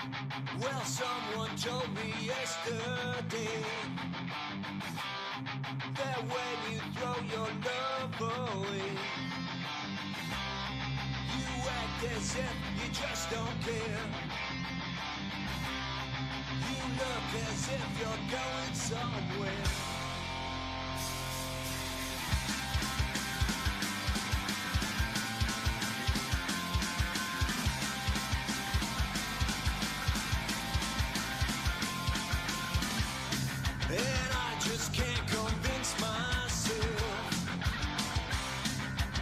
Well, someone told me yesterday that when you throw your love away, you act as if you just don't care. You look as if you're going somewhere. And I just can't convince myself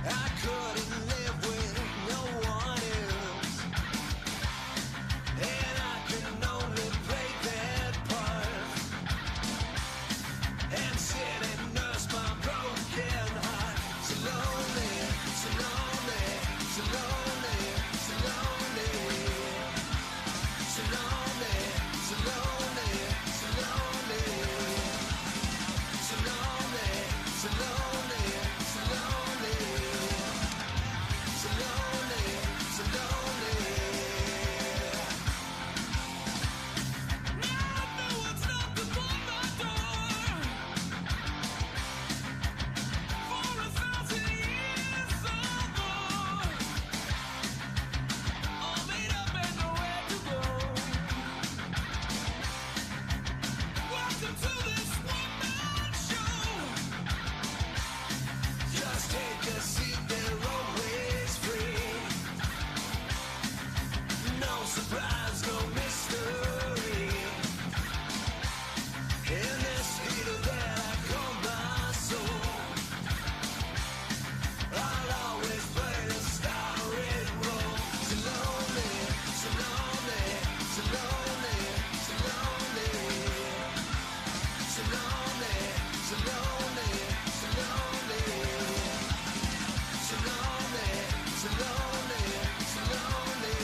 I couldn't live with no one else. And I can only play that part and sit and nurse my broken heart. So lonely, so lonely, so lonely, so lonely, so lonely, so lonely, so lonely. So lonely, so lonely, so lonely, so lonely, so lonely. Now no one's knocked upon my door for 1,000 years or more. All made up and nowhere to go. Welcome to this one-man show. Just take a seat, they're always free. No surprise, no mystery. In this theater that I call my soul, I'll always play the starring role. So lonely, so lonely, so lonely, so lonely. So lonely, so lonely, so lonely. So lonely, so lonely, so lonely.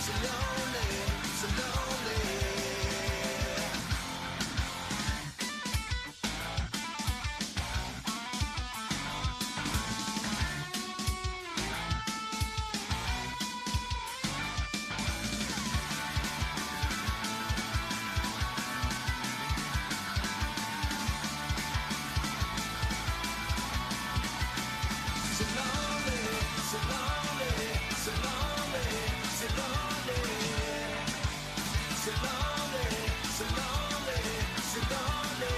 So lonely, so lonely. So lonely, so lonely, so lonely, so lonely. So lonely, so lonely, so lonely.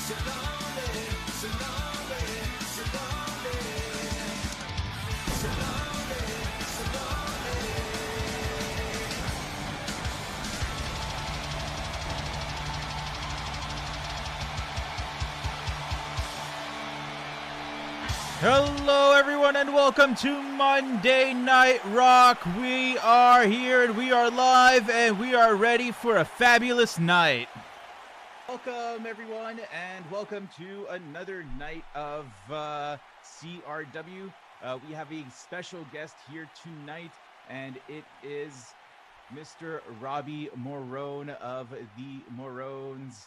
So lonely, so lonely, so lonely. So lonely, so lonely. Hello, everyone, and welcome to Monday Night Rawk. We are here and we are live and we are ready for a fabulous night. Welcome, everyone, and welcome to another night of CRW. We have a special guest here tonight, and it is Mr. Robbie Morön of the Moröns.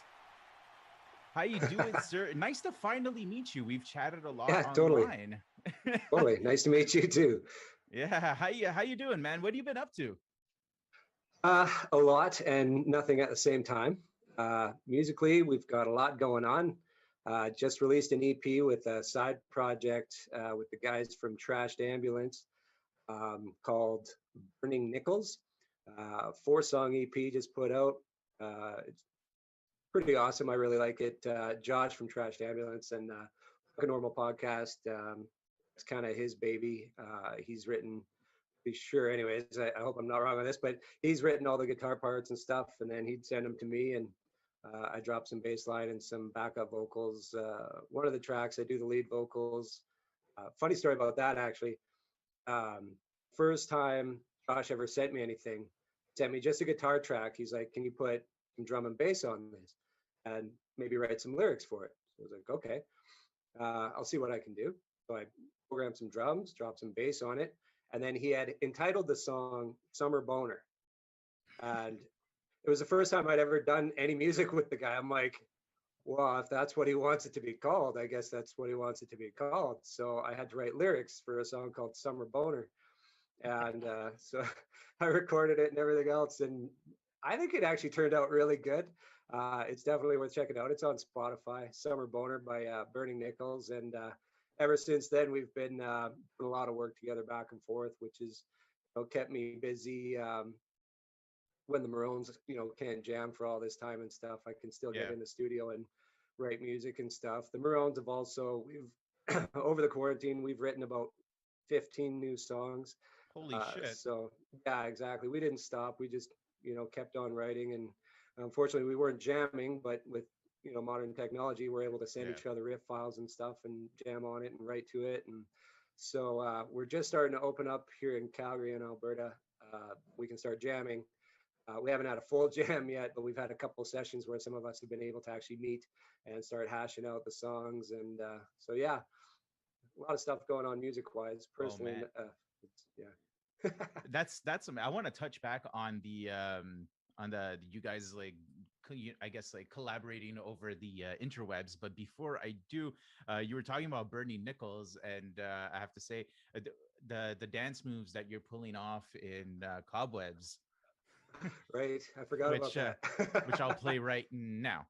How you doing, sir? Nice to finally meet you. We've chatted a lot Yeah, totally. online. Totally. Nice to meet you too. Yeah, how you doing, man? What have you been up to? A lot and nothing at the same time. Musically, we've got a lot going on. Just released an EP with a side project with the guys from Trashed Ambulance called Burning Nickels. 4-song EP just put out. It's pretty awesome. I really like it. Josh from Trashed Ambulance and Like a Normal Podcast. It's kind of his baby. He's written, be sure, anyways, I hope I'm not wrong on this, but he's written all the guitar parts and stuff, and then he'd send them to me, and I drop some bass line and some backup vocals. One of the tracks, I do the lead vocals. Funny story about that, actually. First time Josh ever sent me anything, sent me just a guitar track. He's like, can you put some drum and bass on this and maybe write some lyrics for it? So I was like, okay, I'll see what I can do. So I programmed some drums, dropped some bass on it, and then he had entitled the song Summer Boner. And it was the first time I'd ever done any music with the guy. I'm like, well, if that's what he wants it to be called, I guess that's what he wants it to be called. So I had to write lyrics for a song called Summer Boner. And so I recorded it and everything else, and I think it actually turned out really good. It's definitely worth checking out. It's on Spotify. Summer Boner by Burning Nichols, and ever since then we've been doing a lot of work together back and forth, which has kept me busy. When the Moröns, can't jam for all this time and stuff, I can still get Yeah. in the studio and write music and stuff. The Moröns have also, we've over the quarantine, we've written about 15 new songs. Holy shit. So yeah, exactly. We didn't stop. We just, kept on writing, and unfortunately we weren't jamming, but with, modern technology, we're able to send Yeah. each other riff files and stuff and jam on it and write to it. And so we're just starting to open up here in Calgary and Alberta. We can start jamming. We haven't had a full jam yet, but we've had a couple sessions where some of us have been able to actually meet and start hashing out the songs. And so, yeah, a lot of stuff going on music-wise. Personally, man. yeah. That's I want to touch back on the you guys like I guess like collaborating over the interwebs. But before I do, you were talking about Bernie Nichols, and I have to say the dance moves that you're pulling off in Cobwebs. Right, I forgot about that. Which I'll play right now.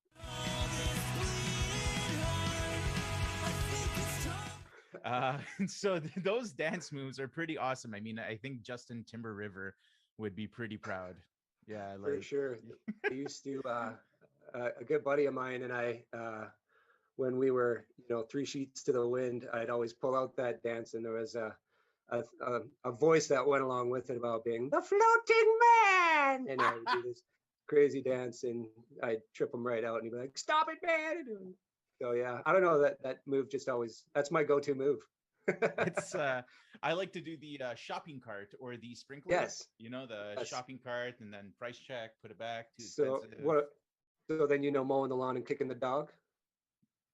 So those dance moves are pretty awesome. I mean, I think Justin Timber River would be pretty proud. Yeah, like for sure. I used to a good buddy of mine and I when we were 3 sheets to the wind, I'd always pull out that dance, and there was a voice that went along with it about being the floating man, and I would do this crazy dance, and I'd trip him right out, and he'd be like, "Stop it, man!" So yeah, I don't know, that move just always, that's my go-to move. It's I like to do the shopping cart or the sprinkler. Yes. The shopping cart, and then price check, put it back. Too So expensive. so then mowing the lawn and kicking the dog.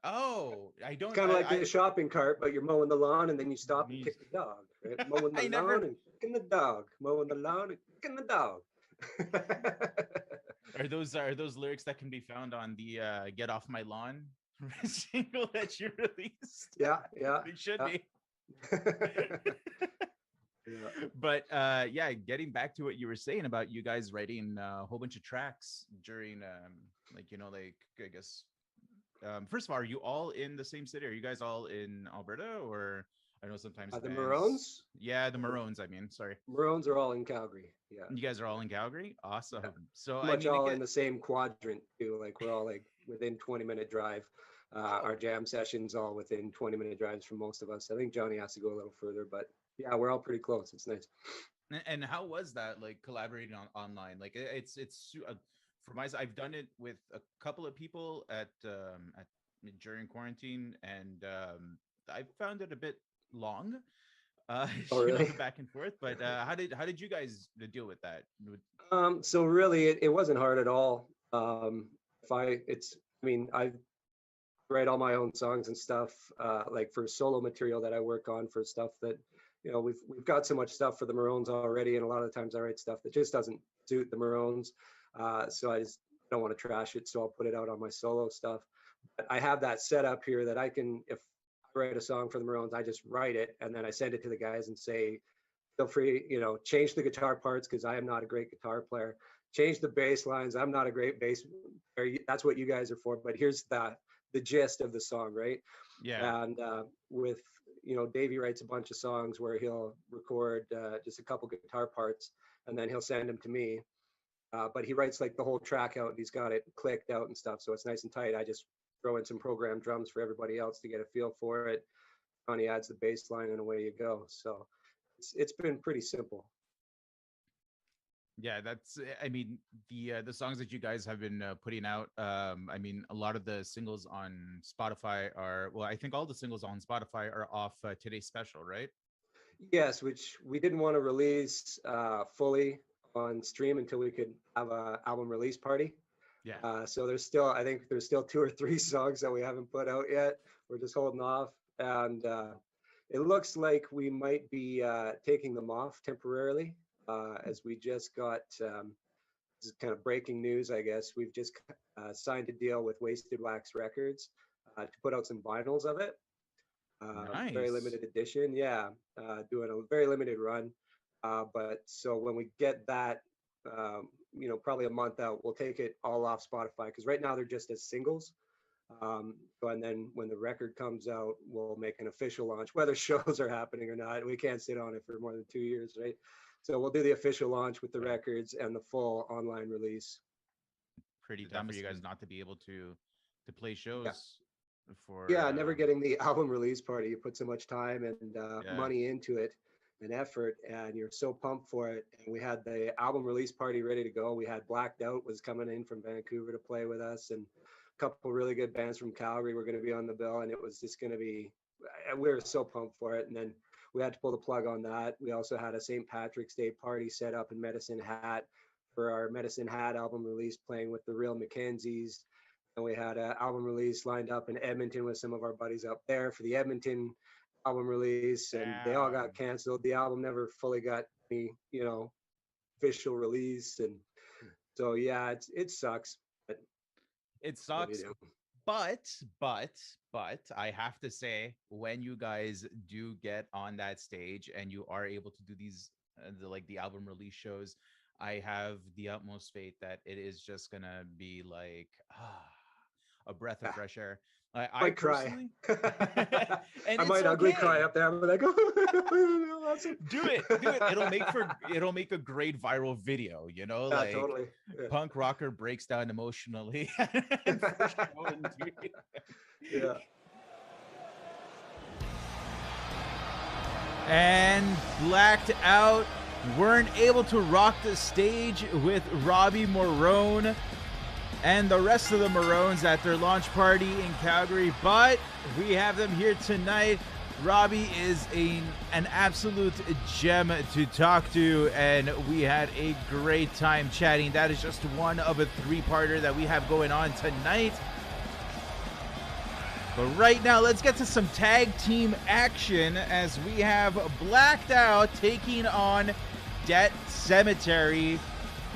Oh, I don't. It's kind of like the shopping cart, but you're mowing the lawn and then you stop and kick the dog. Right? Mowing the lawn and kicking the dog. Mowing the lawn and kicking the dog. Are those lyrics that can be found on the "Get Off My Lawn" single that you released? Yeah. They should be. Yeah. But getting back to what you were saying about you guys writing a whole bunch of tracks during I guess first of all, are you all in the same city? Are you guys all in Alberta, or I know sometimes The bands... Moröns? Yeah, the Moröns, I mean, sorry. Moröns are all in Calgary. Yeah. You guys are all in Calgary? Awesome. Yeah. So Much all in the same quadrant too. Like we're all like within 20-minute drive. Our jam sessions all within 20-minute drives from most of us. I think Johnny has to go a little further, but yeah, we're all pretty close. It's nice. And how was that, like collaborating online? Like it's for myself, I've done it with a couple of people at during quarantine, and I found it a bit long. Oh, really? Back and forth. But how did you guys deal with that? So really, it wasn't hard at all. I write all my own songs and stuff, like for solo material that I work on, for stuff that we've got so much stuff for the Moröns already, and a lot of the times I write stuff that just doesn't suit the Moröns, so I just don't want to trash it, so I'll put it out on my solo stuff. But I have that set up here that I can, if I write a song for the Moröns, I just write it and then I send it to the guys and say, feel free, change the guitar parts because I am not a great guitar player. Change the bass lines. I'm not a great bass player. That's what you guys are for. But here's the gist of the song, right? Yeah. And with Davey writes a bunch of songs where he'll record just a couple guitar parts and then he'll send them to me. But he writes like the whole track out and he's got it clicked out and stuff, so it's nice and tight. I just throw in some programmed drums for everybody else to get a feel for it. Johnny adds the bass line and away you go. So it's been pretty simple. Yeah, that's, I mean, the songs that you guys have been putting out, I mean, a lot of the singles on Spotify are, well, I think all the singles on Spotify are off today's special, right? Yes, which we didn't want to release fully on stream until we could have a album release party. Yeah. So I think there's still 2 or 3 songs that we haven't put out yet. We're just holding off, and it looks like we might be taking them off temporarily, as we just got, this is kind of breaking news, I guess. We've just signed a deal with Wasted Wax Records to put out some vinyls of it. Nice. Very limited edition, yeah. Doing a very limited run. But so when we get that, probably a month out, we'll take it all off Spotify, because right now they're just as singles. And then when the record comes out, we'll make an official launch, whether shows are happening or not. We can't sit on it for more than 2 years, right? So we'll do the official launch with the records and the full online release. Pretty tough for you guys not to be able to play shows. Yeah. For never getting the album release party. You put so much time and money into it and effort, and you're so pumped for it. And we had the album release party ready to go. We had Blacked Out was coming in from Vancouver to play with us, and a couple really good bands from Calgary were going to be on the bill, and it was just going to be, we were so pumped for it. And then we had to pull the plug on that. We also had a St. Patrick's Day party set up in Medicine Hat for our Medicine Hat album release, playing with the Real Mackenzies. And we had an album release lined up in Edmonton with some of our buddies up there for the Edmonton album release, and they all got canceled. The album never fully got any, official release. And so, yeah, it sucks. But it sucks. But I have to say, when you guys do get on that stage and you are able to do these, the album release shows, I have the utmost faith that it is just gonna be like a breath of fresh air. I cry. I might ugly cry up there. I'm like, awesome. Do it. It'll make a great viral video. Totally. Yeah. Punk rocker breaks down emotionally. Yeah. And Blacked Out weren't able to rock the stage with Robbie, Morön, and the rest of the Moröns at their launch party in Calgary, but we have them here tonight. Robbie is an absolute gem to talk to, and we had a great time chatting. That is just one of a three-parter that we have going on tonight. But right now, let's get to some tag team action as we have Blacked Out taking on Cemetary.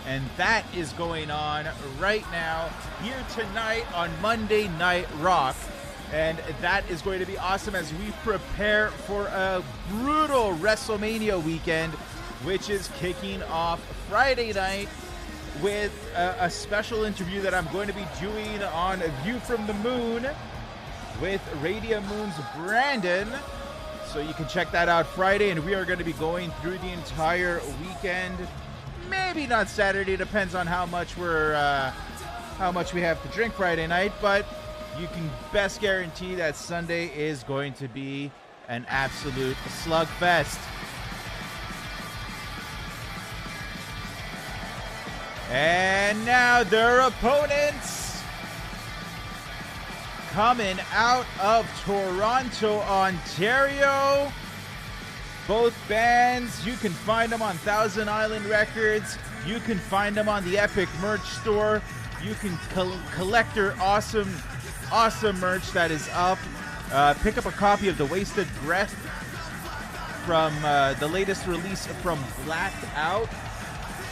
And that is going on right now here tonight on Monday Night Rawk. And that is going to be awesome as we prepare for a brutal WrestleMania weekend, which is kicking off Friday night with a special interview that I'm going to be doing on View from the Moon with Radium Moon's Brandon. So you can check that out Friday, and we are going to be going through the entire weekend. Maybe not Saturday, depends on how much we have to drink Friday night, but you can best guarantee that Sunday is going to be an absolute slugfest. And now their opponents, coming out of Toronto, Ontario. Both bands, you can find them on Thousand Island Records. You can find them on the Epic Merch Store. You can collect their awesome merch that is up. Pick up a copy of The Wasted Breath from the latest release from Blacked Out.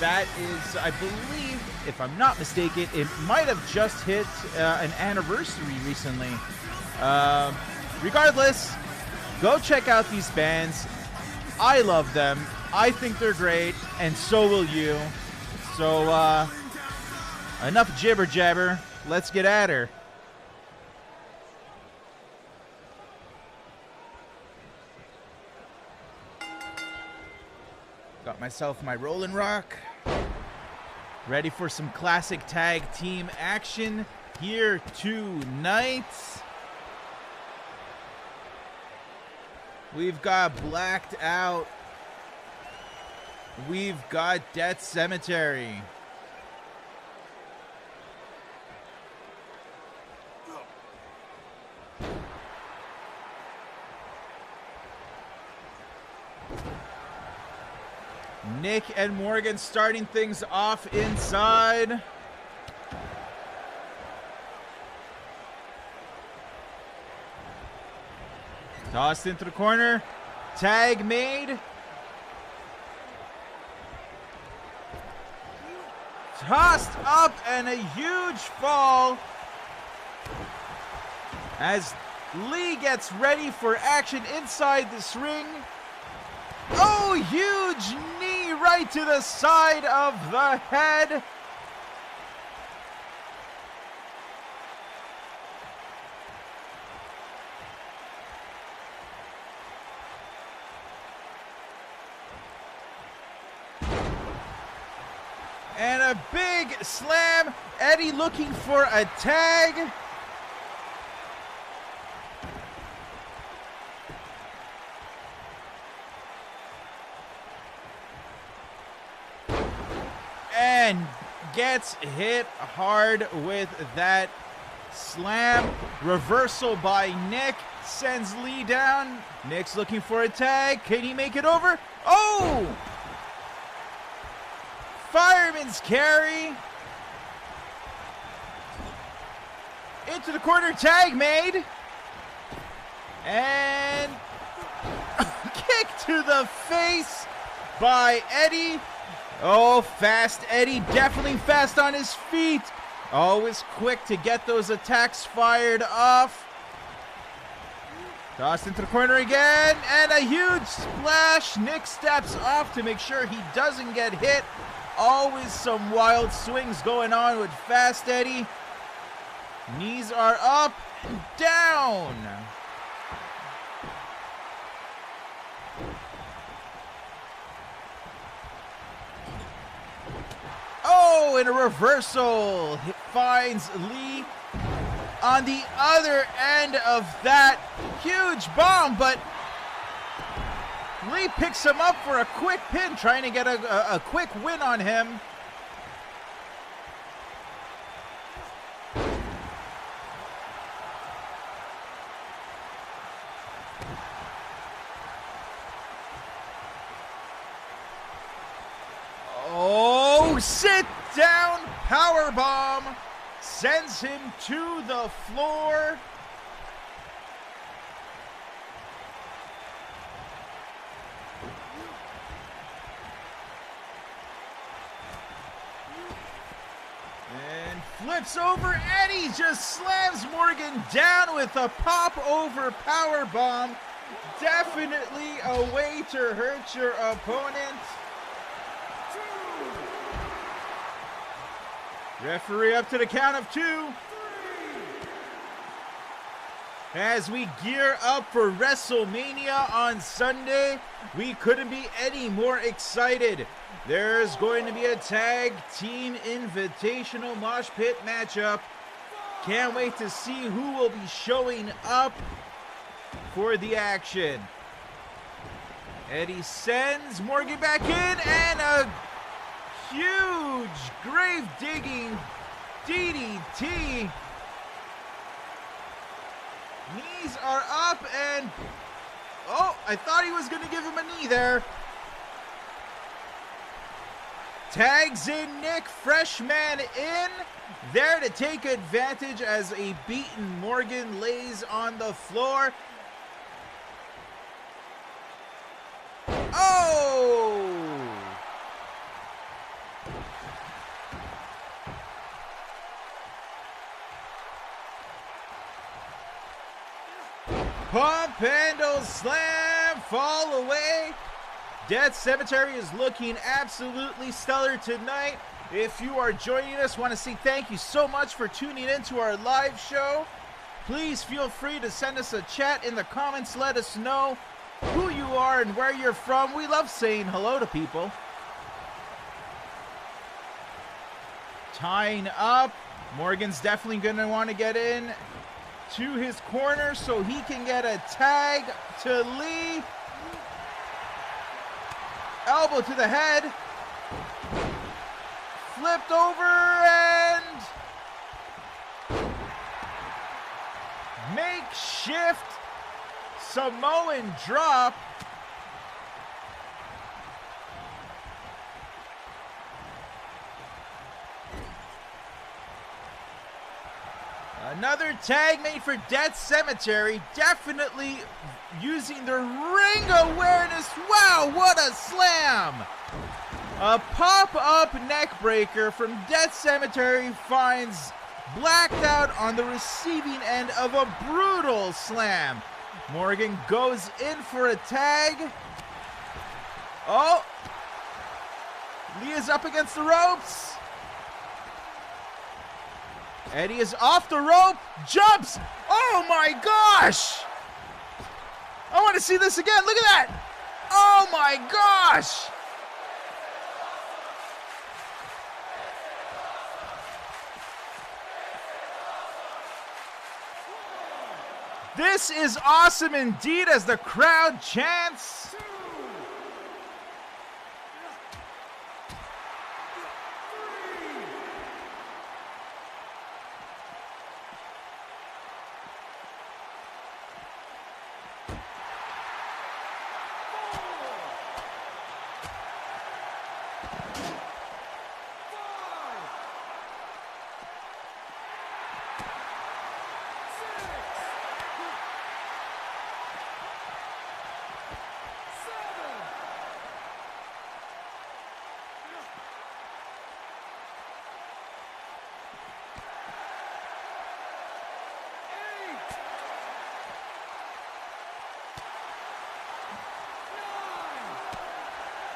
That is, I believe, if I'm not mistaken, it might have just hit an anniversary recently. Regardless, go check out these bands. I love them. I think they're great, and so will you. So, enough jibber jabber. Let's get at her. Got myself my Rolling Rock. Ready for some classic tag team action here tonight. We've got Blacked Out. We've got Cemetary. Nick and Morgan starting things off inside. Tossed into the corner. Tag made. Tossed up and a huge fall as Lee gets ready for action inside this ring. Oh, huge knee right to the side of the head. And a big slam. Eddie looking for a tag. And gets hit hard with that slam. Reversal by Nick. Sends Lee down. Nick's looking for a tag. Can he make it over? Oh! Fireman's carry. Into the corner, tag made. And kick to the face by Eddie. Oh, fast Eddie, definitely fast on his feet. Always quick to get those attacks fired off. Tossed into the corner again, and a huge splash. Nick steps off to make sure he doesn't get hit. Always some wild swings going on with Fast Eddie. Knees are up and down. Oh, and a reversal. It finds Lee on the other end of that huge bomb, but Lee picks him up for a quick pin, trying to get a quick win on him. Oh, sit down powerbomb sends him to the floor. And flips over. Eddie just slams Morgan down with a pop over powerbomb. Definitely a way to hurt your opponent. Referee up to the count of 2. As we gear up for WrestleMania on Sunday, we couldn't be any more excited. There's going to be a tag team invitational mosh pit matchup. Can't wait to see who will be showing up for the action. Eddie sends Morgan back in, and a huge grave-digging DDT. Knees are up, and oh, I thought he was going to give him a knee there. Tags in Nick, freshman in, there to take advantage as a beaten Morgan lays on the floor. Oh! Pump handle slam, fall away. Death Cemetery is looking absolutely stellar tonight. If you are joining us, want to say thank you so much for tuning in to our live show. Please feel free to send us a chat in the comments. Let us know who you are and where you're from. We love saying hello to people. Tying up. Morgan's definitely going to want to get in to his corner so he can get a tag to Lee. Elbow to the head. Flipped over and makeshift Samoan drop. Another tag made for Death Cemetery. Definitely using their ring awareness. Wow, what a slam! A pop-up neck breaker from Death Cemetery finds Blacked Out on the receiving end of a brutal slam. Morgan goes in for a tag. Oh! Lee is up against the ropes. And he is off the rope. Jumps! Oh my gosh! I want to see this again. Look at that! Oh my gosh! This is awesome indeed as the crowd chants.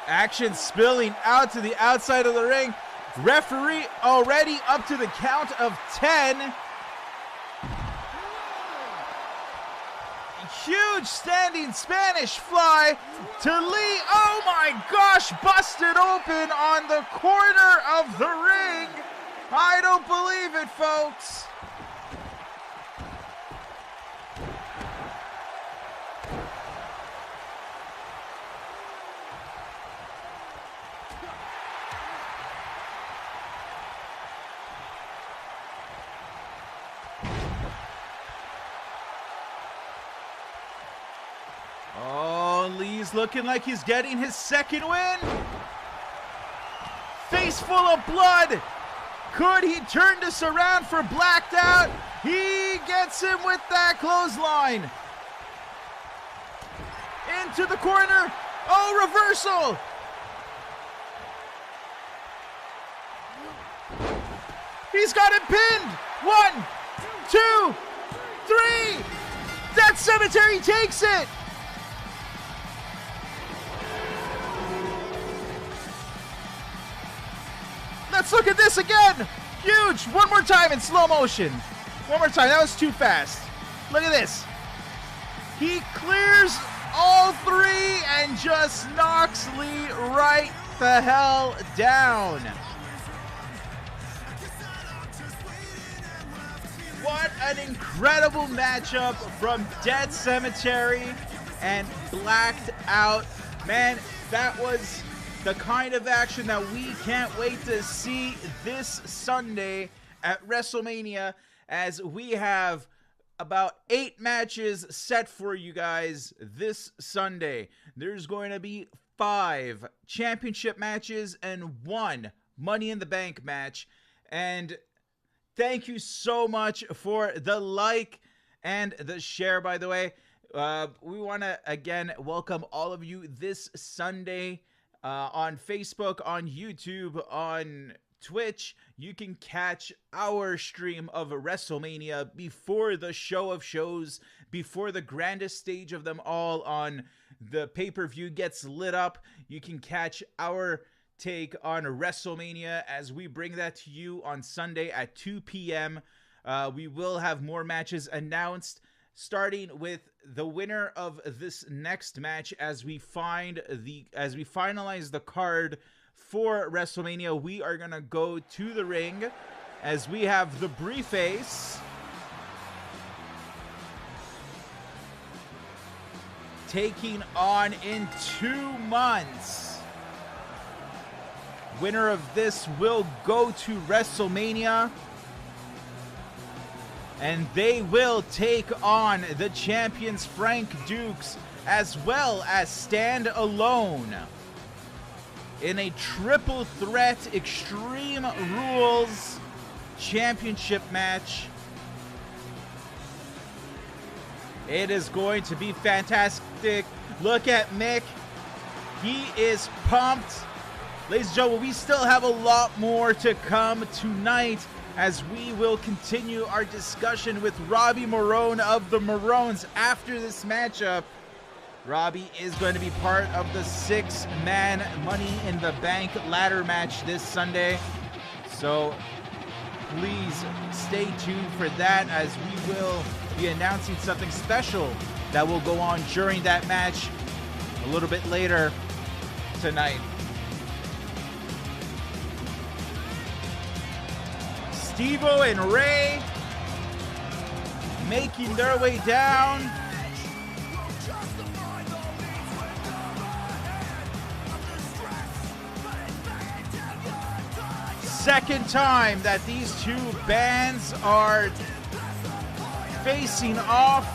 Action spilling out to the outside of the ring. Referee already up to the count of 10. Huge standing Spanish fly to Lee. Oh my gosh, busted open on the corner of the ring. I don't believe it, folks. Lee's looking like he's getting his second win. Face full of blood. Could he turn this around for Blacked Out? He gets him with that clothesline. Into the corner. Oh, reversal. He's got it pinned. 1, 2, 3. That Cemetary takes it. Let's look at this again. Huge. One more time in slow motion. One more time. That was too fast. Look at this. He clears all three and just knocks Lee right the hell down. What an incredible matchup from Dead Cemetary and Blacked Out. Man, that was the kind of action that we can't wait to see this Sunday at WrestleMania, as we have about 8 matches set for you guys this Sunday. There's going to be 5 championship matches and 1 Money in the Bank match. And thank you so much for the like and the share, by the way. We want to, again, welcome all of you this Sunday on Facebook, on YouTube, on Twitch. You can catch our stream of WrestleMania before the show of shows, before the grandest stage of them all on the pay-per-view gets lit up. You can catch our take on WrestleMania as we bring that to you on Sunday at 2 p.m. We will have more matches announced, starting with the winner of this next match as we finalize the card for WrestleMania. We are gonna go to the ring as we have the Brie face taking on in 2 months. Winner of this will go to WrestleMania, and they will take on the champions Frank Dukes, as well as Stand Alone, in a triple threat Extreme Rules championship match. It is going to be fantastic. Look at Mick. He is pumped. Ladies and gentlemen, we still have a lot more to come tonight, as we will continue our discussion with Robbie Morön of the Moröns after this matchup. Robbie is going to be part of the 6-man Money in the Bank ladder match this Sunday. So please stay tuned for that, as we will be announcing something special that will go on during that match a little bit later tonight. Steve-O and Ray making their way down. Second time that these two bands are facing off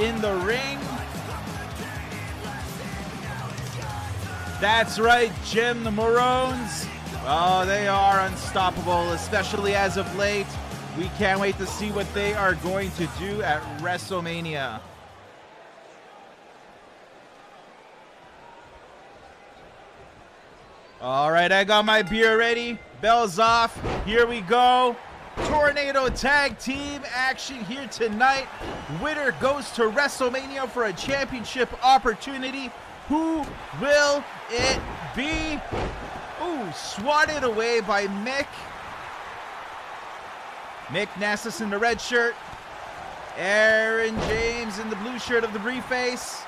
in the ring. That's right, Jim, the Moröns. Oh, they are unstoppable, especially as of late. We can't wait to see what they are going to do at WrestleMania. All right, I got my beer ready. Bells off. Here we go. Tornado tag team action here tonight. Winner goes to WrestleMania for a championship opportunity. Who will it be? Ooh, swatted away by Mick. Mick Nassus in the red shirt. Aaron James in the blue shirt of the briefcase.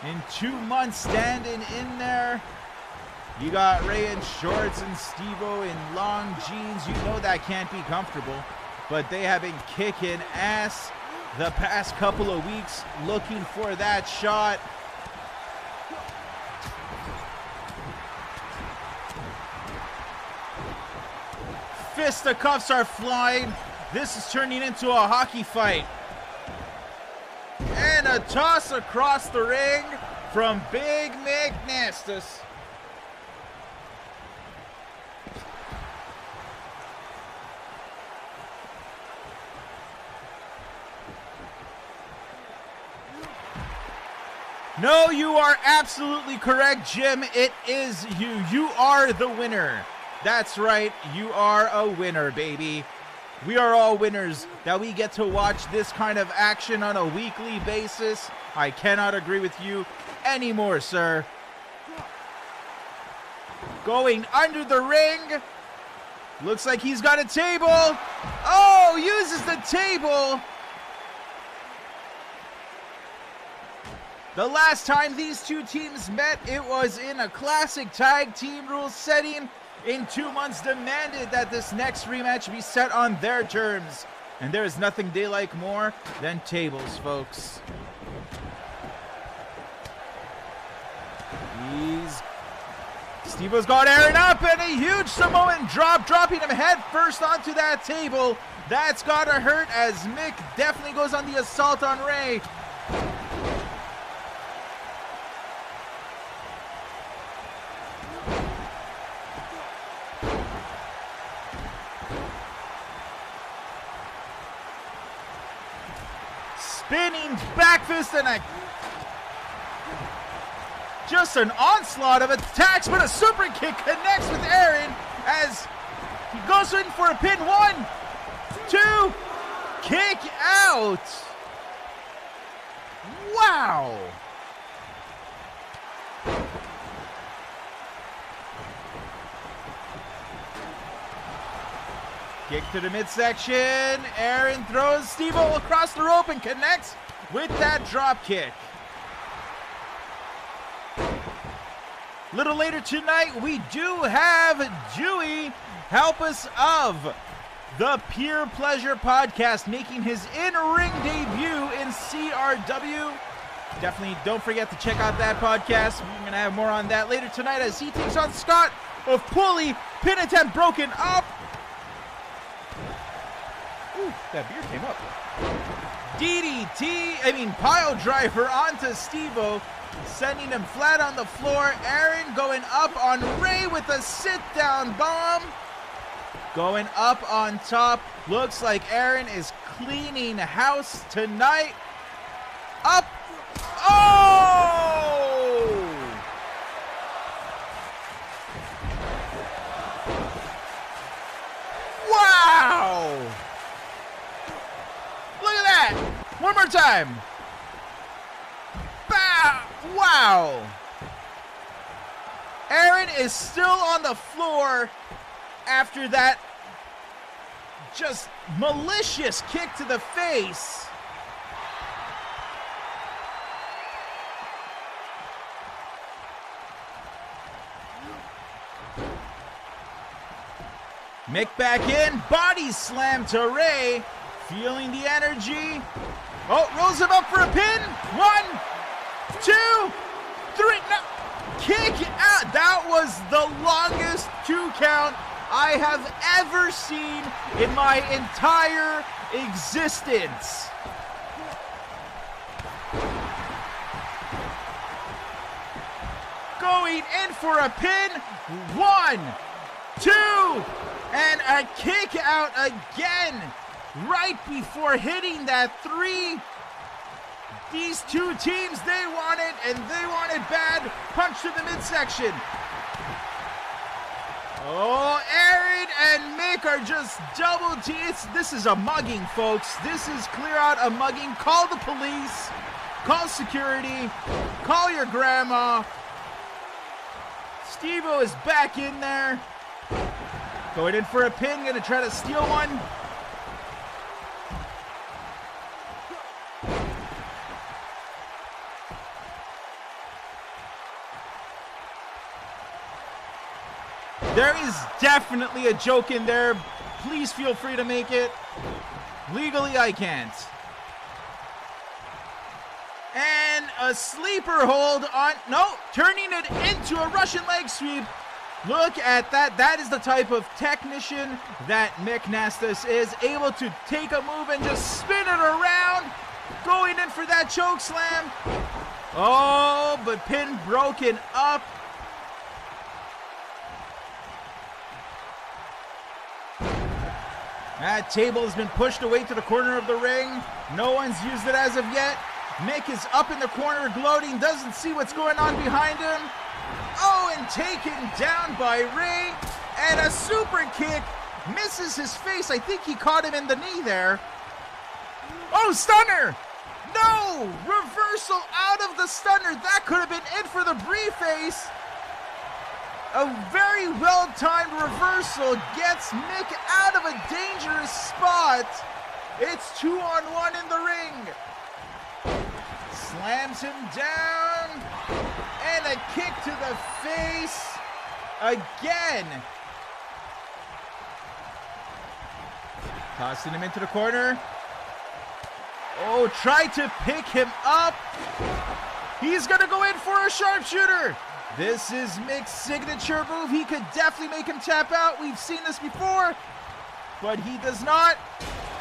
In 2 months standing in there. You got Ray in shorts and Steve-O in long jeans. You know that can't be comfortable. But they have been kicking ass the past couple of weeks, looking for that shot. Fisticuffs are flying. This is turning into a hockey fight. And a toss across the ring from Big Mick Nassus. No, you are absolutely correct, Jim. It is you. You are the winner. That's right. You are a winner, baby. We are all winners that we get to watch this kind of action on a weekly basis. I cannot agree with you anymore, sir. Going under the ring. Looks like he's got a table. Oh, uses the table. The last time these two teams met, it was in a classic tag team rules setting. In 2 months, demanded that this next rematch be set on their terms. And there is nothing they like more than tables, folks. Steve-O's got Aaron up, and a huge Samoan drop, dropping him head first onto that table. That's gotta hurt, as Mick definitely goes on the assault on Ray. Spinning back fist and just an onslaught of attacks, but a super kick connects with Aaron as he goes in for a pin. 1, 2, kick out. Wow. Kick to the midsection. Aaron throws Steve-O across the rope and connects with that drop kick. Little later tonight, we do have Dewey, help us of the Pure Pleasure podcast, making his in-ring debut in CRW. Definitely don't forget to check out that podcast. We're going to have more on that later tonight as he takes on Scott of Pulley. Pin attempt broken up. Ooh, that beer came up. Pile driver onto Steve-O, sending him flat on the floor. Aaron going up on Ray with a sit-down bomb. Going up on top. Looks like Aaron is cleaning house tonight. Up. Oh! Wow! Look at that! One more time. Bow! Wow! Aaron is still on the floor after that just malicious kick to the face. Mick back in, body slam to Ray, feeling the energy. Oh, rolls him up for a pin. 1, 2, 3, no. Kick out. That was the longest 2 count I have ever seen in my entire existence. Going in for a pin. 1, 2, and a kick out again right before hitting that 3. These 2 teams, they want it, and they want it bad. Punch to the midsection. Oh, Aaron and Mick are just double teams. This is a mugging, folks. This is clear out a mugging. Call the police. Call security. Call your grandma. Steve-O is back in there. Going in for a pin. Gonna try to steal one. There is definitely a joke in there. Please feel free to make it. Legally, I can't. And a sleeper hold on. No, turning it into a Russian leg sweep. Look at that. That is the type of technician that Mick Nastas is. Able to take a move and just spin it around. Going in for that choke slam. Oh, but pin broken up. That table has been pushed away to the corner of the ring. No one's used it as of yet. Mick is up in the corner gloating, doesn't see what's going on behind him. Oh, and taken down by Ray. And a super kick misses his face. I think he caught him in the knee there. Oh, stunner! No! Reversal out of the stunner. That could have been it for the Brie face. A very well-timed reversal gets Mick out of a dangerous spot. It's 2-on-1 in the ring. Slams him down. And a kick to the face. Again. Tossing him into the corner. Oh, tried to pick him up. He's going to go in for a sharpshooter. This is Mick's signature move. He could definitely make him tap out. We've seen this before, but he does not.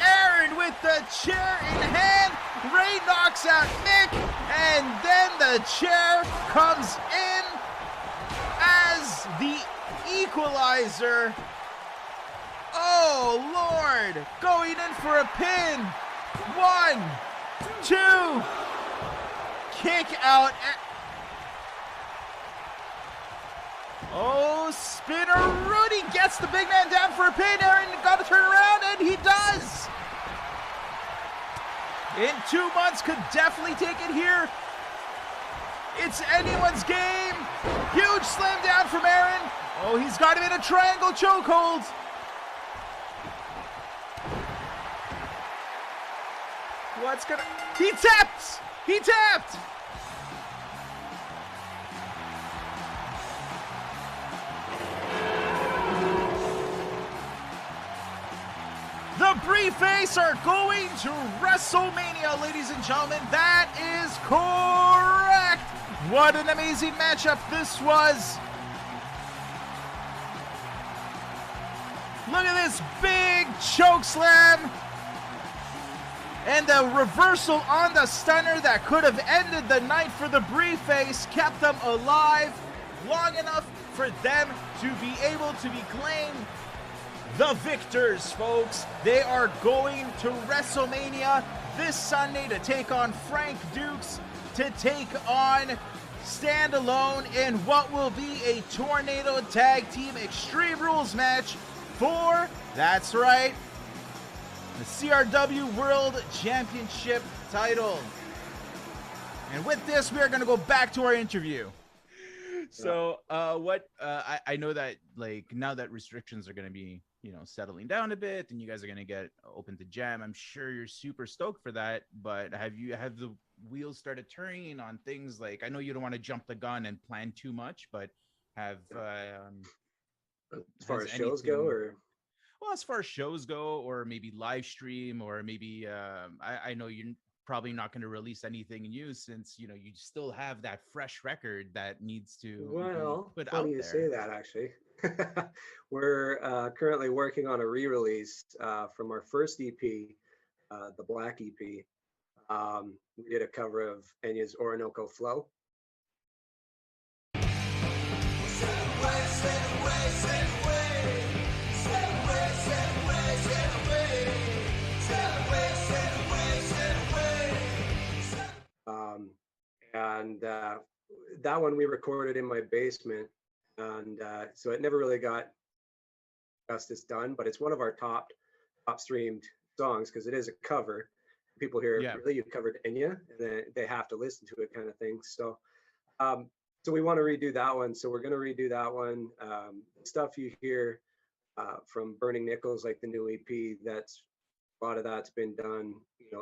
Aaron with the chair in hand. Ray knocks out Mick, and then the chair comes in as the equalizer. Oh, Lord. Going in for a pin. 1, 2. Kick out. Oh, spinner Rudy gets the big man down for a pin. Aaron got to turn around, and he does. In 2 months, could definitely take it here. It's anyone's game. Huge slam down from Aaron. Oh, he's got him in a triangle chokehold. What's gonna... He tapped! He tapped! The Brie face are going to WrestleMania, ladies and gentlemen. That is correct. What an amazing matchup this was. Look at this big choke slam. And the reversal on the stunner that could have ended the night for the Brie face kept them alive long enough for them to be able to be claimed the victors, folks. They are going to WrestleMania this Sunday to take on Frank Dukes, to take on Standalone in what will be a Tornado Tag Team Extreme Rules match for, that's right, the CRW World Championship title. And with this, we are going to go back to our interview. So I know that like now that restrictions are going to be, settling down a bit and you guys are going to get open to jam, I'm sure you're super stoked for that. But have the wheels started turning on things? Like, I know you don't want to jump the gun and plan too much, but have as far as shows go, or well, as far as shows go, or maybe live stream, or maybe I know you're probably not going to release anything new since you still have that fresh record that needs to be put out there. Funny you say that, actually. We're currently working on a re-release from our first EP, the Black EP. We did a cover of Enya's Orinoco Flow. And that one we recorded in my basement, and so it never really got justice done, but it's one of our top streamed songs because it is a cover. People hear, really, you covered Enya, and then they have to listen to it, kind of thing. So so we want to redo that one, so we're going to redo that one. Stuff you hear from Burning Nickels, like the new EP, that's a lot of that's been done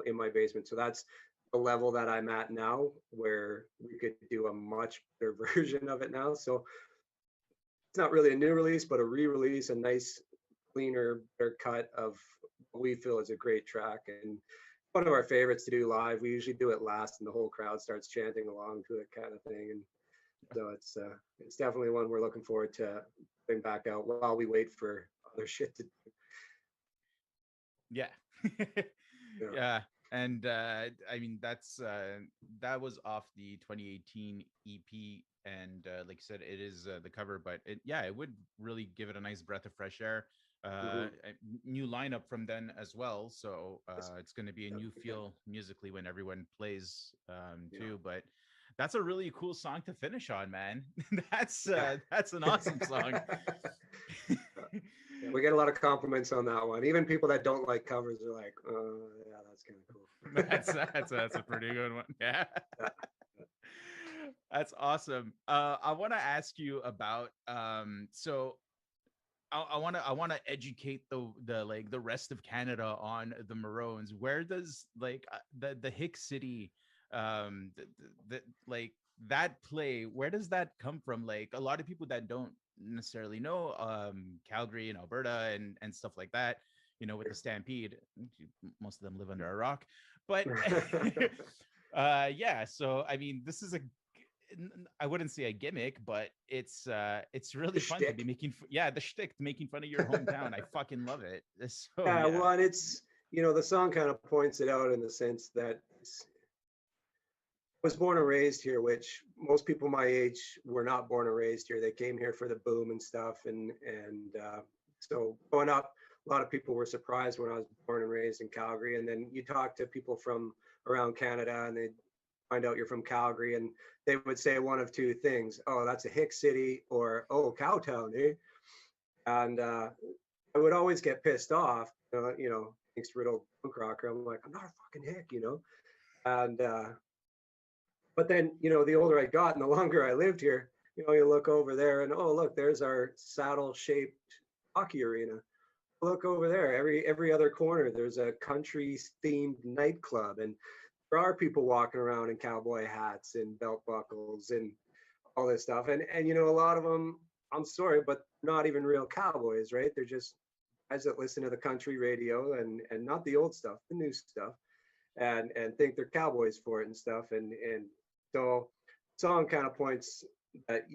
in my basement. So that's the level that I'm at now, where we could do a much better version of it now. So it's not really a new release, but a re-release, a nice, cleaner, better cut of what we feel is a great track, and one of our favorites to do live. We usually do it last, and the whole crowd starts chanting along to it, kind of thing. And so it's definitely one we're looking forward to bring back out while we wait for other shit to do. Yeah. Yeah. And I mean, that was off the 2018 EP, and like you said, it is the cover, but it would really give it a nice breath of fresh air. A new lineup from then as well, so it's going to be a new feel musically when everyone plays too. But that's a really cool song to finish on, man. That's an awesome song. Yeah, we get a lot of compliments on that one. Even people that don't like covers are like, yeah, that's kind of cool. that's a pretty good one. Yeah. That's awesome. I want to ask you about so I want to educate the rest of Canada on the Moröns. Where does like the Hick City like that play, where does that come from? Like, a lot of people that don't necessarily know Calgary and Alberta and stuff like that, with the Stampede, most of them live under a rock, but so I mean, this is I wouldn't say a gimmick, but it's really fun to be making the shtick, making fun of your hometown. I fucking love it. So, well, and it's the song kind of points it out in the sense that I was born and raised here, which most people my age were not born and raised here. They came here for the boom and stuff, and so growing up, a lot of people were surprised when I was born and raised in Calgary. And then you talk to people from around Canada, and they find out you're from Calgary, and they would say one of two things: "Oh, that's a Hick City," or "Oh, Cowtown, eh?" And I would always get pissed off, thanks to Riddle punk rocker. I'm like, I'm not a fucking Hick, and but then, the older I got and the longer I lived here, you look over there and, oh, look, there's our saddle-shaped hockey arena. Look over there. Every other corner, there's a country-themed nightclub, and there are people walking around in cowboy hats and belt buckles and all this stuff. And a lot of them, I'm sorry, but not even real cowboys, right? They're just guys that listen to the country radio and not the old stuff, the new stuff, and think they're cowboys for it and stuff. And so the song kind of points that,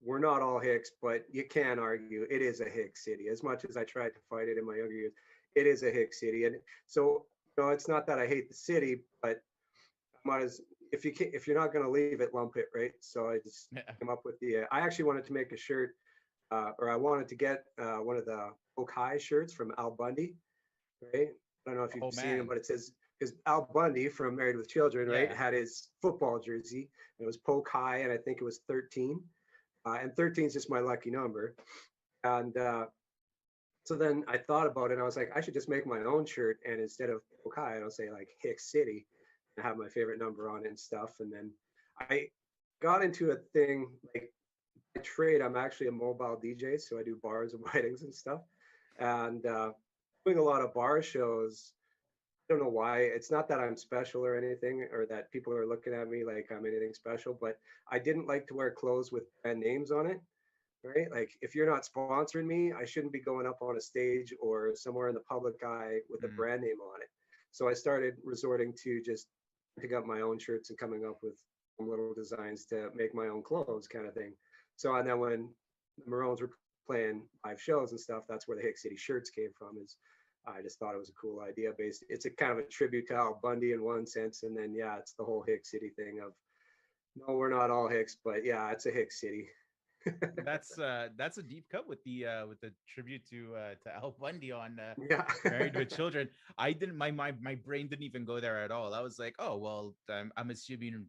we're not all Hicks, but you can argue it is a Hick city. As much as I tried to fight it in my younger years, it is a Hick city. And so, it's not that I hate the city, but if you're not going to leave it, lump it, right? So I just came up with I actually wanted to make a shirt, or I wanted to get one of the Oak High shirts from Al Bundy, right? I don't know if you've seen him, but it says, because Al Bundy from Married with Children, right, had his football jersey. It was Poke High, and I think it was 13. And 13 is just my lucky number. And so then I thought about it, and I was like, I should just make my own shirt, and instead of Poke High, I'll say like Hick City. have my favorite number on it and stuff. And then I got into a thing like by trade. I'm actually a mobile DJ, so I do bars and weddings and stuff. And doing a lot of bar shows. I don't know why. It's not that I'm special or anything, or that people are looking at me like I'm anything special, but I didn't like to wear clothes with brand names on it. Right? Like if you're not sponsoring me, I shouldn't be going up on a stage or somewhere in the public eye with a brand name on it. So I started resorting to just picking up my own shirts and coming up with some little designs to make my own clothes kind of thing. So and then when the Moröns were playing live shows and stuff, that's where the Hick City shirts came from. Is I just thought it was a cool idea. Based, it's a kind of a tribute to Al Bundy in one sense, and then yeah, it's the whole Hick City thing of no, we're not all Hicks, but yeah, it's a Hick City. That's a deep cut with the tribute to Al Bundy on Yeah. Married with Children. I didn't my brain didn't even go there at all. I was like, oh well, I'm assuming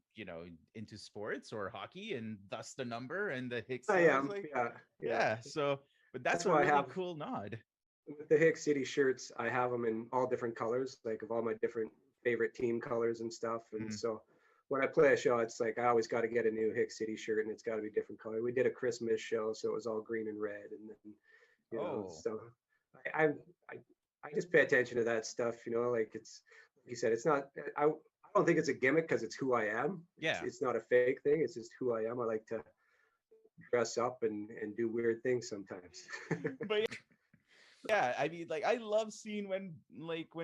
into sports or hockey, and thus the number and the Hicks. I am. Like, yeah. So, but that's a why I really have cool nod. with the Hick City shirts. I have them in all different colors, like of all my different favorite team colors and stuff. And so when I play a show, it's like I always got to get a new Hick City shirt, and it's got to be different color. We did a Christmas show, so it was all green and red, and then so I just pay attention to that stuff. Like it's like you said, it's not. I don't think it's a gimmick because it's who I am. Yeah, it's not a fake thing. It's just who I am. I like to dress up and do weird things sometimes. But yeah, I mean, like I love seeing when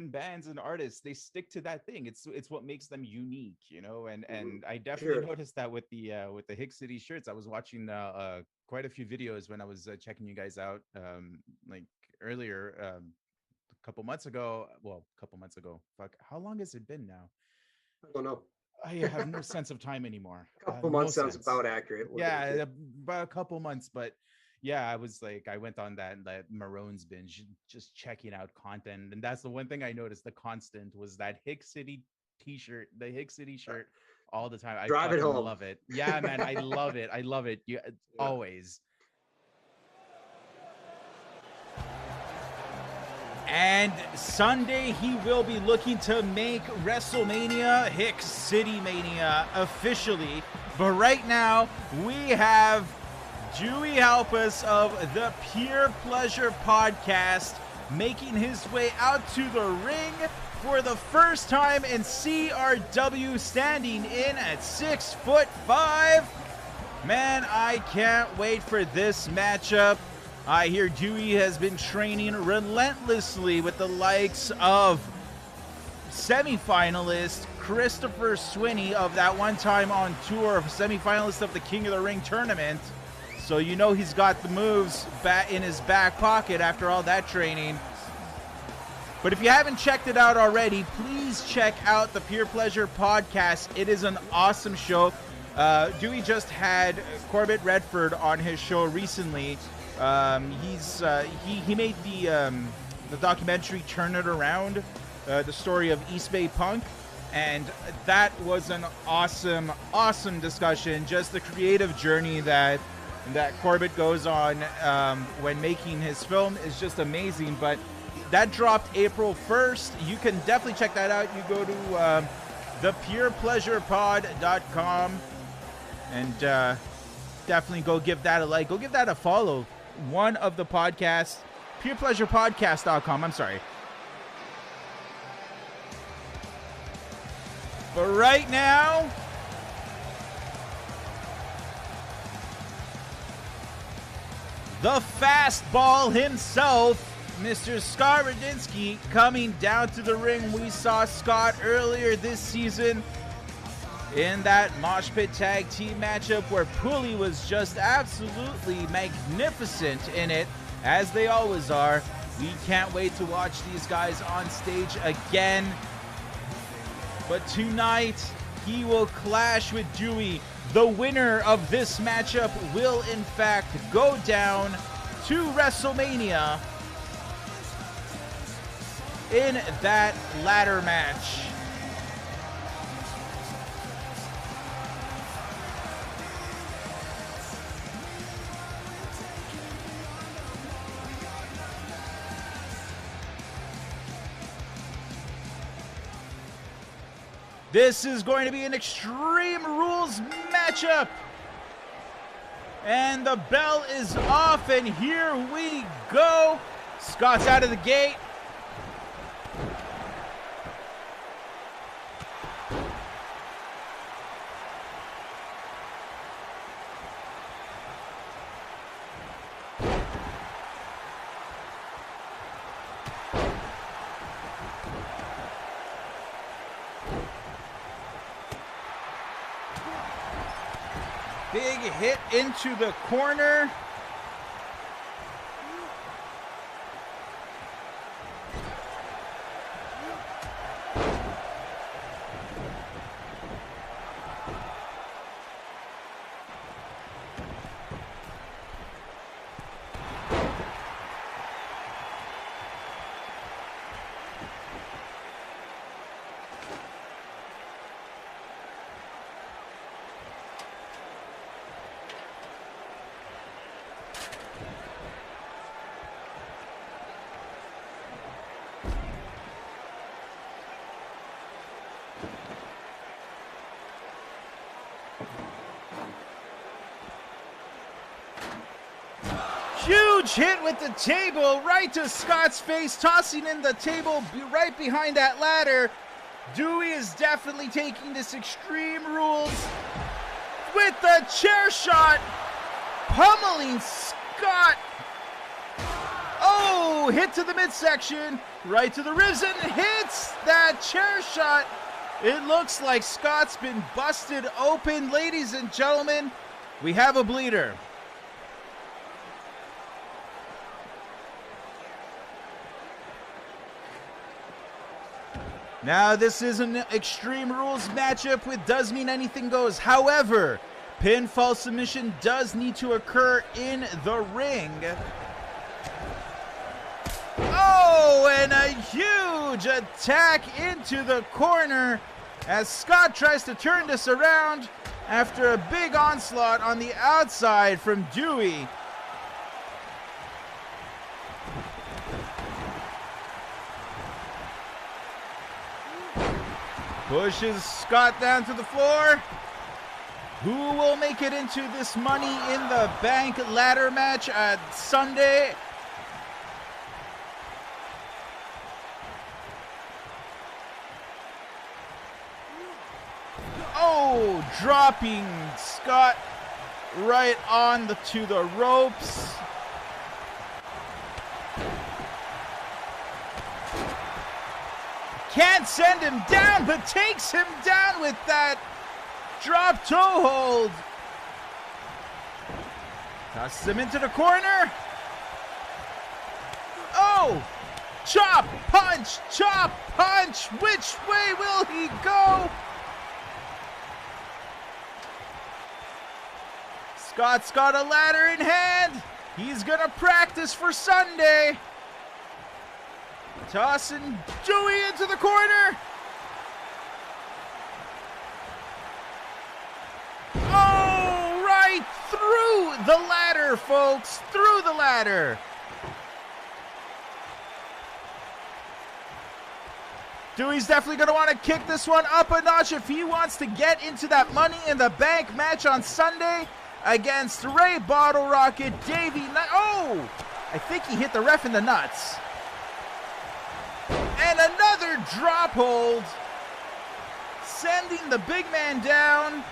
bands and artists, they stick to that thing. It's what makes them unique, and I definitely noticed that with the Hick City shirts. I was watching quite a few videos when I was checking you guys out like earlier a couple months ago. Fuck, how long has it been now? I don't know. I have no sense of time anymore. A couple months sounds about accurate. Yeah, about a couple months, but yeah, I was like, I went on that Moröns binge, just checking out content, and that's the one thing I noticed. The constant was that Hick City T-shirt, the Hick City shirt, all the time. I drive it home. Love it. Yeah, man, I love it. I love it. Yeah. Always. And Sunday, he will be looking to make WrestleMania Hick City Mania officially. But right now, we have Dewey Halpus of the Pure Pleasure podcast making his way out to the ring for the first time in CRW, standing in at 6'5". Man, I can't wait for this matchup. I hear Dewey has been training relentlessly with the likes of semifinalist Christopher Swinney of that one time on tour, semifinalist of the King of the Ring tournament. So he's got the moves in his back pocket after all that training. But if you haven't checked it out already, please check out the Pure Pleasure podcast. It is an awesome show. Dewey just had Corbett Redford on his show recently. He made the documentary Turn It Around, the story of East Bay Punk, and that was an awesome discussion. Just the creative journey that Corbett goes on when making his film is just amazing. But that dropped April 1st. You can definitely check that out. You go to thepurepleasurepod.com and definitely go give that a like. Go give that a follow. One of the podcasts, purepleasurepodcast.com. I'm sorry. But right now, the fastball himself, Mr. Scott Radinsky, coming down to the ring. We saw Scott earlier this season in that Mosh Pit Tag Team matchup where Pulley was just absolutely magnificent in it, as they always are. We can't wait to watch these guys on stage again. But tonight, he will clash with Dewey. The winner of this matchup will, in fact, go down to WrestleMania in that ladder match. This is going to be an Extreme Rules matchup. And the bell is off, and here we go. Scott's out of the gate. Big hit into the corner. Huge hit with the table right to Scott's face, tossing in the table right behind that ladder. Dewey is definitely taking this Extreme Rules with the chair shot, pummeling Scott. Oh, hit to the midsection, right to the ribs, and hits that chair shot. It looks like Scott's been busted open. Ladies and gentlemen, we have a bleeder. Now, this is an Extreme Rules matchup with does mean anything goes. However, pinfall submission does need to occur in the ring. Oh, and a huge attack into the corner as Scott tries to turn this around after a big onslaught on the outside from Dewey. Pushes Scott down to the floor. Who will make it into this Money in the Bank ladder match at Sunday? Oh, dropping Scott right on to the ropes. Can't send him down, but takes him down with that drop toe hold. Tosses him into the corner. Oh! Chop, punch, chop, punch. Which way will he go? Scott's got a ladder in hand. He's gonna practice for Sunday. Tossing Dewey into the corner. Oh, right through the ladder, folks. Through the ladder. Dewey's definitely going to want to kick this one up a notch if he wants to get into that Money in the Bank match on Sunday against Ray Bottle Rocket, Davey. Oh, I think he hit the ref in the nuts. And another drop hold, sending the big man down.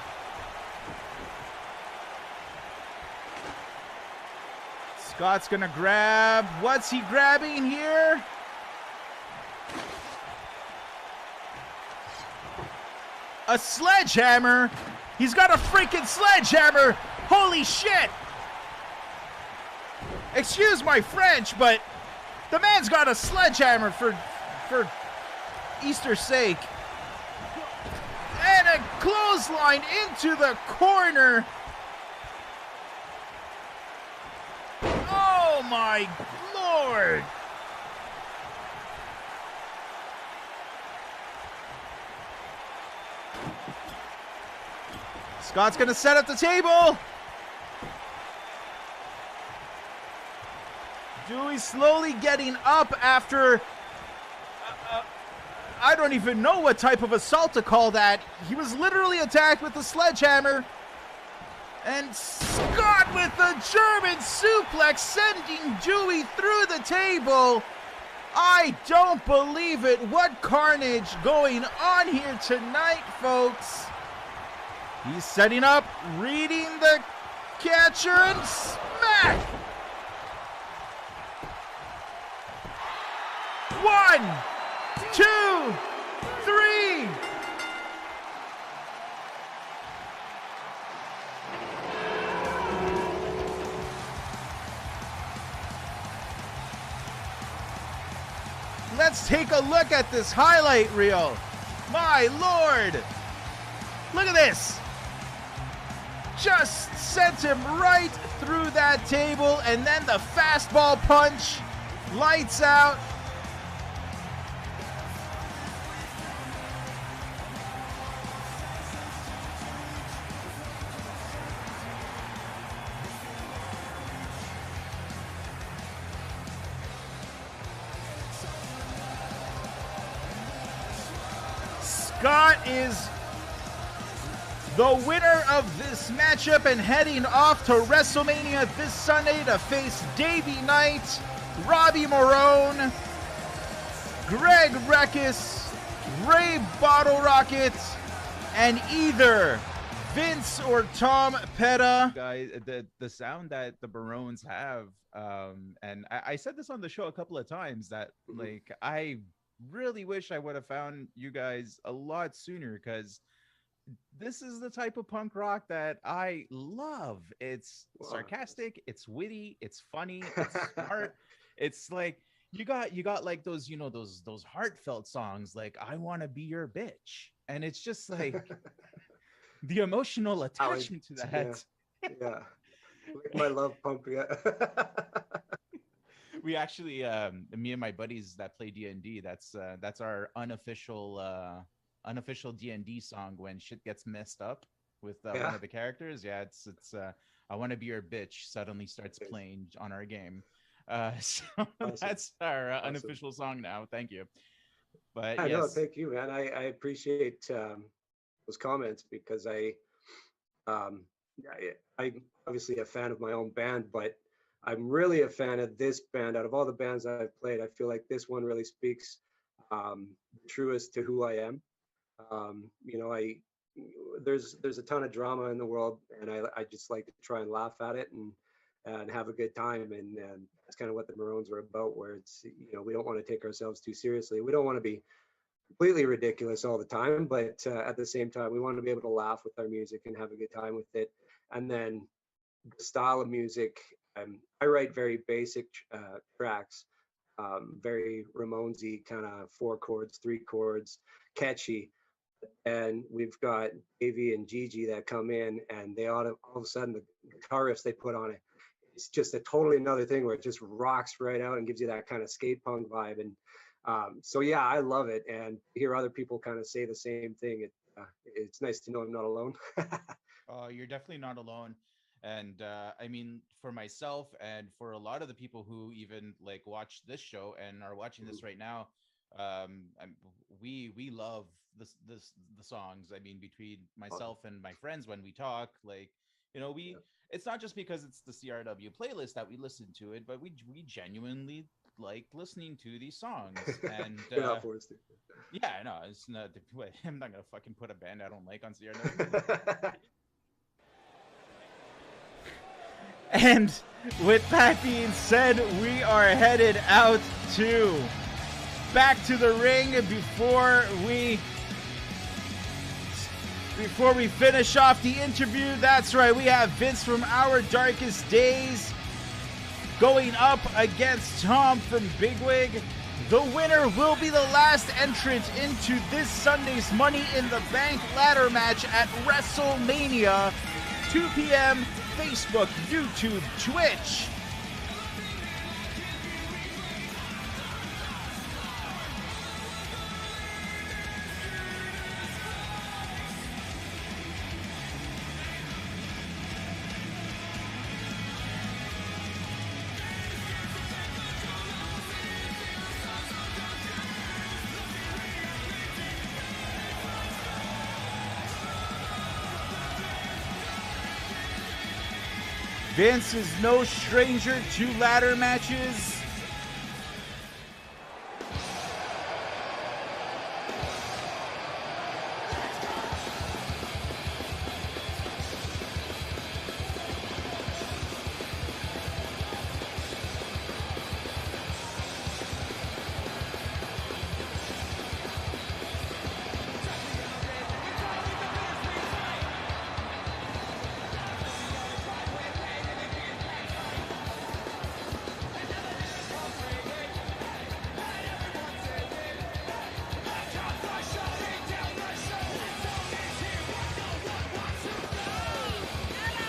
Scott's gonna grab. What's he grabbing here? A sledgehammer. He's got a freaking sledgehammer. Holy shit. Excuse my French, but the man's got a sledgehammer for Easter's sake. And a clothesline into the corner. Oh my Lord. Scott's gonna set up the table. Dewey slowly getting up after I don't even know what type of assault to call that. He was literally attacked with a sledgehammer. And Scott with a German suplex, sending Dewey through the table. I don't believe it. What carnage going on here tonight, folks. He's setting up, reading the catcher, and smack. 1, 2, 3. Let's take a look at this highlight reel. My Lord. Look at this. Just sent him right through that table, and then the fastball punch. Lights out. Scott is the winner of this matchup and heading off to WrestleMania this Sunday to face Davey Knight, Robbie Morön, Greg Rekus, Ray Bottle Rocket, and either Vince or Tom Petta. Guys, the sound that the Moröns have, and I said this on the show a couple of times, that like I really wish I would have found you guys a lot sooner, because this is the type of punk rock that I love. It's sarcastic, it's witty, it's funny, it's smart. It's like you got like those, you know, those heartfelt songs like I Want to Be Your Bitch, and it's just like the emotional attachment to that. Yeah. My love pump. Yeah. We actually, me and my buddies that play D&D, that's our unofficial D&D song when shit gets messed up with one of the characters. Yeah, it's I Want to Be Your Bitch suddenly starts playing on our game. So awesome. That's our unofficial song now. Thank you. But I know, thank you, man. I appreciate those comments, because I'm obviously a fan of my own band, but I'm really a fan of this band. Out of all the bands that I've played, I feel like this one really speaks truest to who I am. You know, there's a ton of drama in the world, and I just like to try and laugh at it and have a good time, and that's kind of what the Moröns are about, where it's, you know, we don't want to take ourselves too seriously. We don't want to be completely ridiculous all the time, but at the same time, we want to be able to laugh with our music and have a good time with it. And then the style of music, I write very basic tracks, very Ramones-y, kind of 4 chords, 3 chords, catchy. And we've got Davey and Gigi that come in, and they all of a sudden the guitar riffs they put on it, it's just a totally another thing where it just rocks right out and gives you that kind of skate punk vibe. And so yeah, I love it, and hear other people kind of say the same thing. It's nice to know I'm not alone. You're definitely not alone. And I mean, for myself and for a lot of the people who even like watch this show and are watching this right now, we love the songs. I mean, between myself and my friends, when we talk, like, you know, it's not just because it's the CRW playlist that we listen to it, but we genuinely like listening to these songs. And yeah, no, it's not. I'm not gonna fucking put a band I don't like on CRW. And with that being said, we are headed out to back to the ring before we finish off the interview. That's right, we have Vince from Our Darkest Days going up against Tom from BIGWIG. The winner will be the last entrant into this Sunday's Money in the Bank ladder match at WrestleMania, 2 p.m. Facebook, YouTube, Twitch. Vince is no stranger to ladder matches.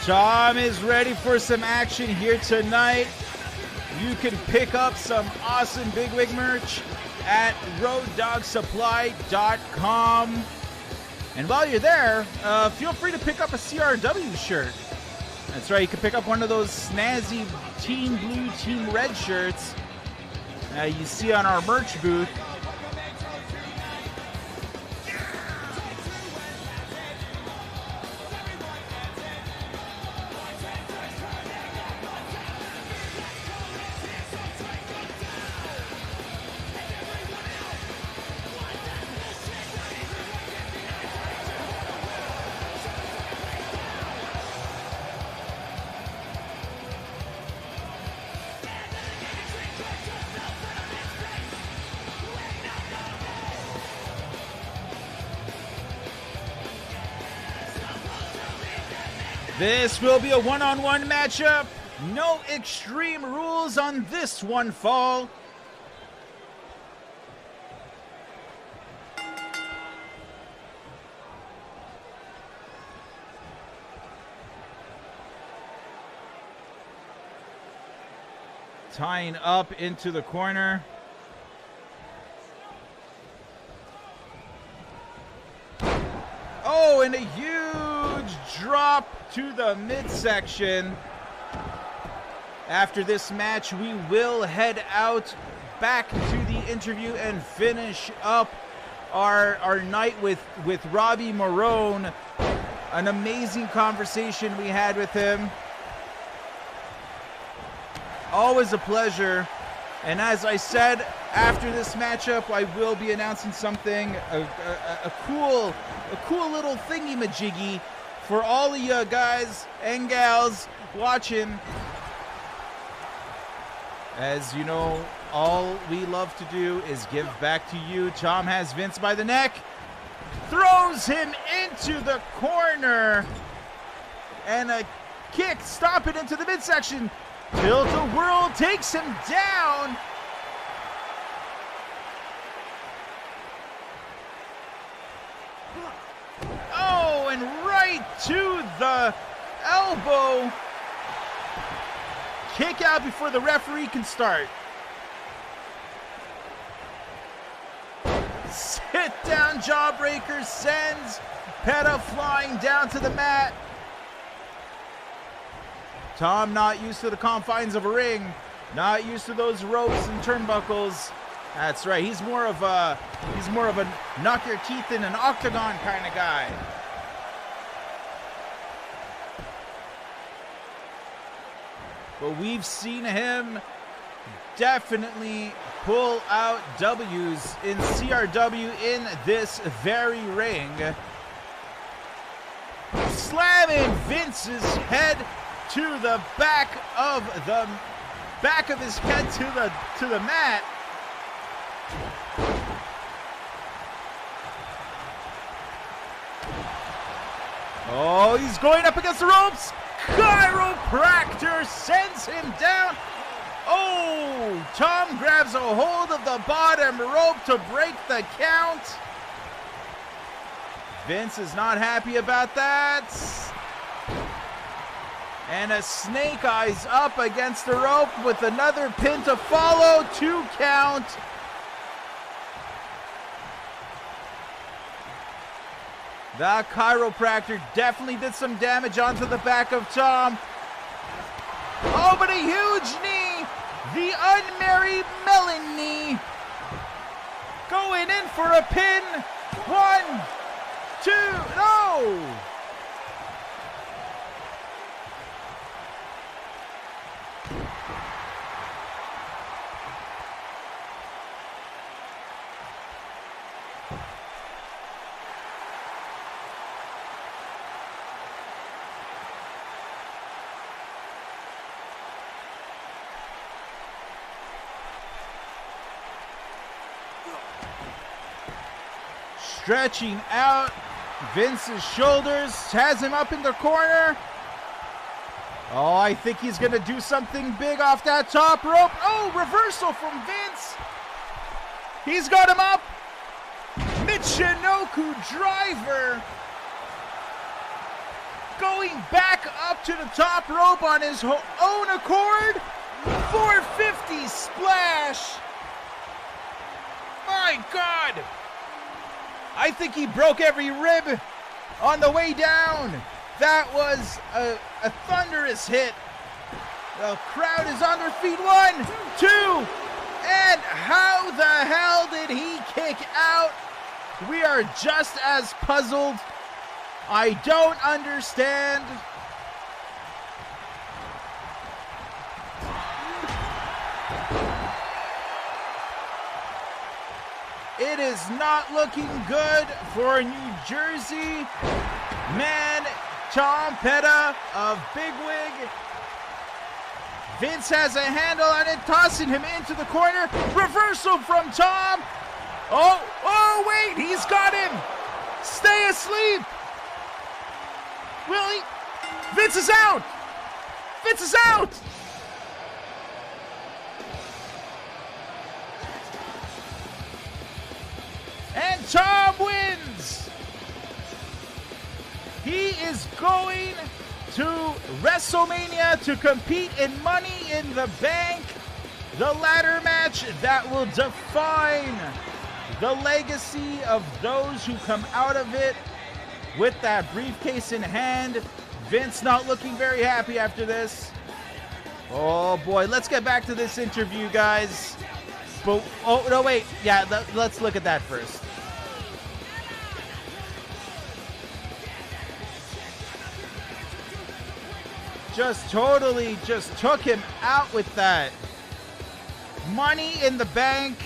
Tom is ready for some action here tonight. You can pick up some awesome Bigwig merch at roaddogsupply.com. And while you're there, feel free to pick up a CRW shirt. That's right, you can pick up one of those snazzy Team Blue, Team Red shirts you see on our merch booth. This will be a one-on-one matchup. No extreme rules on this one, fall. Tying up into the corner. Oh, and a huge drop to the midsection. After this match, we will head out back to the interview and finish up our night with Robbie Morön. An amazing conversation we had with him. Always a pleasure. And as I said, after this matchup, I will be announcing something, a cool little thingy-majiggy for all of you guys and gals watching. As you know, all we love to do is give back to you. Tom has Vince by the neck, throws him into the corner, and a kick, stop it into the midsection. Tilt-a-whirl takes him down. Oh, and right to the elbow. Kick out before the referee can start. Sit down jawbreaker sends Peta flying down to the mat. Tom not used to the confines of a ring, not used to those ropes and turnbuckles. That's right, he's more of a knock your teeth in an octagon kind of guy. But we've seen him definitely pull out W's in CRW in this very ring. Slamming Vince's head to the back of his head to the mat. Oh, he's going up against the ropes. Chiropractor sends him down. Oh, Tom grabs a hold of the bottom rope to break the count. Vince is not happy about that. And a snake eyes up against the rope with another pin to follow. 2 count. The chiropractor definitely did some damage onto the back of Tom. Oh, but a huge knee. The unmarried melon knee. Going in for a pin. 1, 2, no. Stretching out Vince's shoulders, has him up in the corner. Oh, I think he's going to do something big off that top rope. Oh, reversal from Vince. He's got him up. Michinoku driver. Going back up to the top rope on his own accord. 450 splash. My God. I think he broke every rib on the way down. That was a thunderous hit. The crowd is on their feet. 1, 2, and how the hell did he kick out? We are just as puzzled. I don't understand. It is not looking good for New Jersey man Tom Petty of BIGWIG. Vince has a handle on it, tossing him into the corner. Reversal from Tom. Oh, wait, he's got him. Stay asleep. Will he? Vince is out. Vince is out. And Tom wins. He is going to WrestleMania to compete in Money in the Bank, the ladder match that will define the legacy of those who come out of it with that briefcase in hand. Vince not looking very happy after this. Oh boy, let's get back to this interview, guys. But, oh no, wait, yeah, let's look at that first. Just totally just took him out with that. Money in the Bank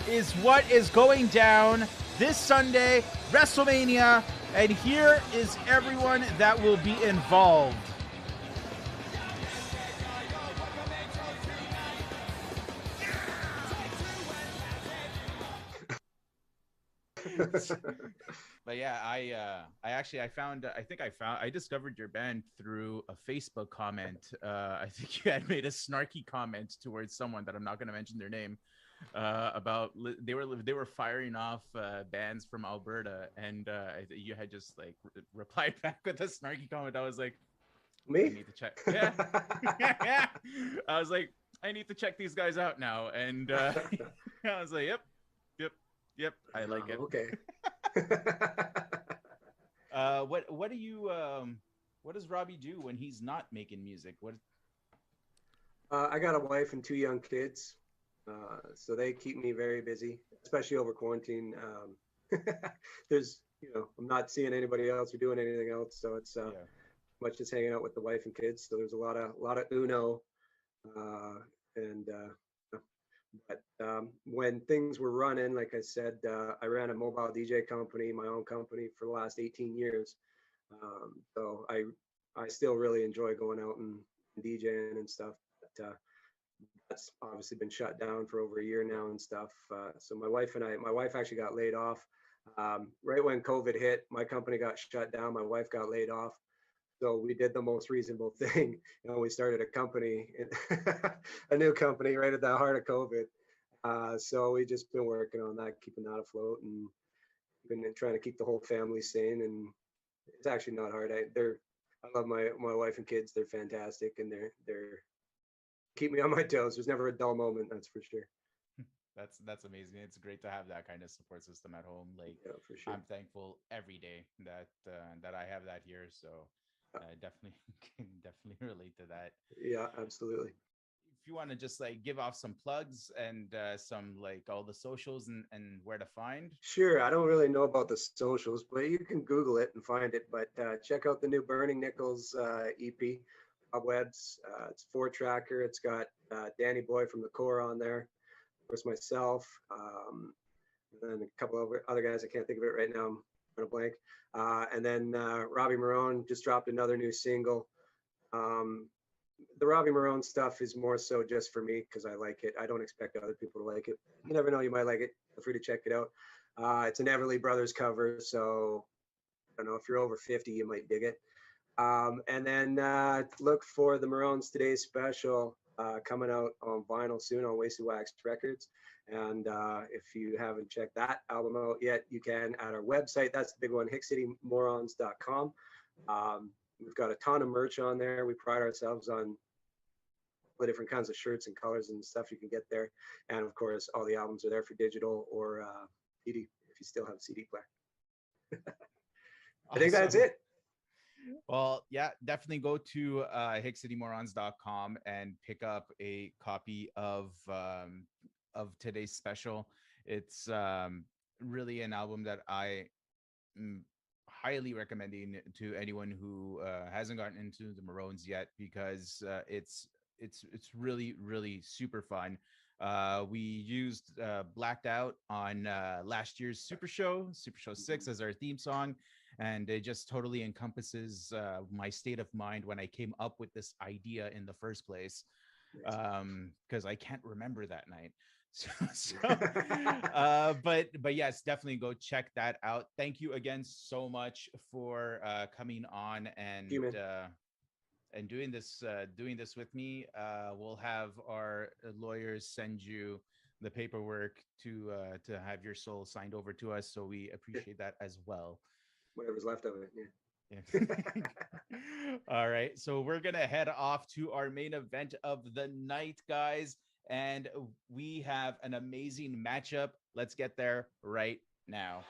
is what is going down this Sunday, WrestleMania, and here is everyone that will be involved. But yeah, I discovered your band through a Facebook comment. I think you had made a snarky comment towards someone that I'm not going to mention their name, about they were firing off bands from Alberta, and you had just like replied back with a snarky comment. I was like, me? I need to check. Yeah. Yeah. I was like, I need to check these guys out now, and I was like, yep, I like it. Okay. What do you what does Robbie do when he's not making music? I got a wife and 2 young kids, so they keep me very busy, especially over quarantine. There's, I'm not seeing anybody else or doing anything else, so it's much just hanging out with the wife and kids. So there's a lot of Uno, and but when things were running, like I said, I ran a mobile DJ company, my own company, for the last 18 years. So I still really enjoy going out and DJing and stuff. But that's obviously been shut down for over a year now and stuff. So my wife actually got laid off. Right when COVID hit, my company got shut down. My wife got laid off. So we did the most reasonable thing. We started a company, a new company right at the heart of COVID. So we just been working on that, keeping that afloat, and been trying to keep the whole family sane. And it's actually not hard. I love my wife and kids. They're fantastic, and they're keep me on my toes. There's never a dull moment, that's for sure. That's amazing. It's great to have that kind of support system at home. Like, yeah, for sure. I'm thankful every day that I have that here. So I definitely can relate to that. Yeah, absolutely. If you want to just like give off some plugs and some like all the socials and where to find. Sure. I don't really know about the socials, but you can Google it and find it. But check out the new Burning Nickels EP. Cobwebs. It's a 4-tracker. It's got Danny Boy from the Core on there, of course myself, and then a couple of other guys. I can't think of it right now. I'm on a blank. And then Robbie Morön just dropped another new single. The Robbie Morön stuff is more so just for me because I like it. I don't expect other people to like it. You never know, you might like it. Feel free to check it out. It's an Everly Brothers cover, so I don't know, if you're over 50, you might dig it. And then look for the Moröns Today's Special coming out on vinyl soon on Wasted Wax Records. And if you haven't checked that album out yet, you can at our website. That's the big one, hickcitymorons.com. We've got a ton of merch on there. We pride ourselves on the different kinds of shirts and colors and stuff you can get there. And of course, all the albums are there for digital or CD if you still have a CD player. I think that's it. Well, yeah, definitely go to hickcitymorons.com and pick up a copy of Today's Special. It's really an album that I am highly recommending to anyone who hasn't gotten into the Moröns yet, because it's really, really super fun. We used Blacked Out on last year's Super Show 6 as our theme song. And it just totally encompasses my state of mind when I came up with this idea in the first place, because I can't remember that night. But yes, definitely go check that out. Thank you again so much for coming on and doing this with me. We'll have our lawyers send you the paperwork to have your soul signed over to us, so we appreciate that as well. Whatever's left of it. Yeah. All right, so we're gonna head off to our main event of the night, guys, and we have an amazing matchup. Let's get there right now.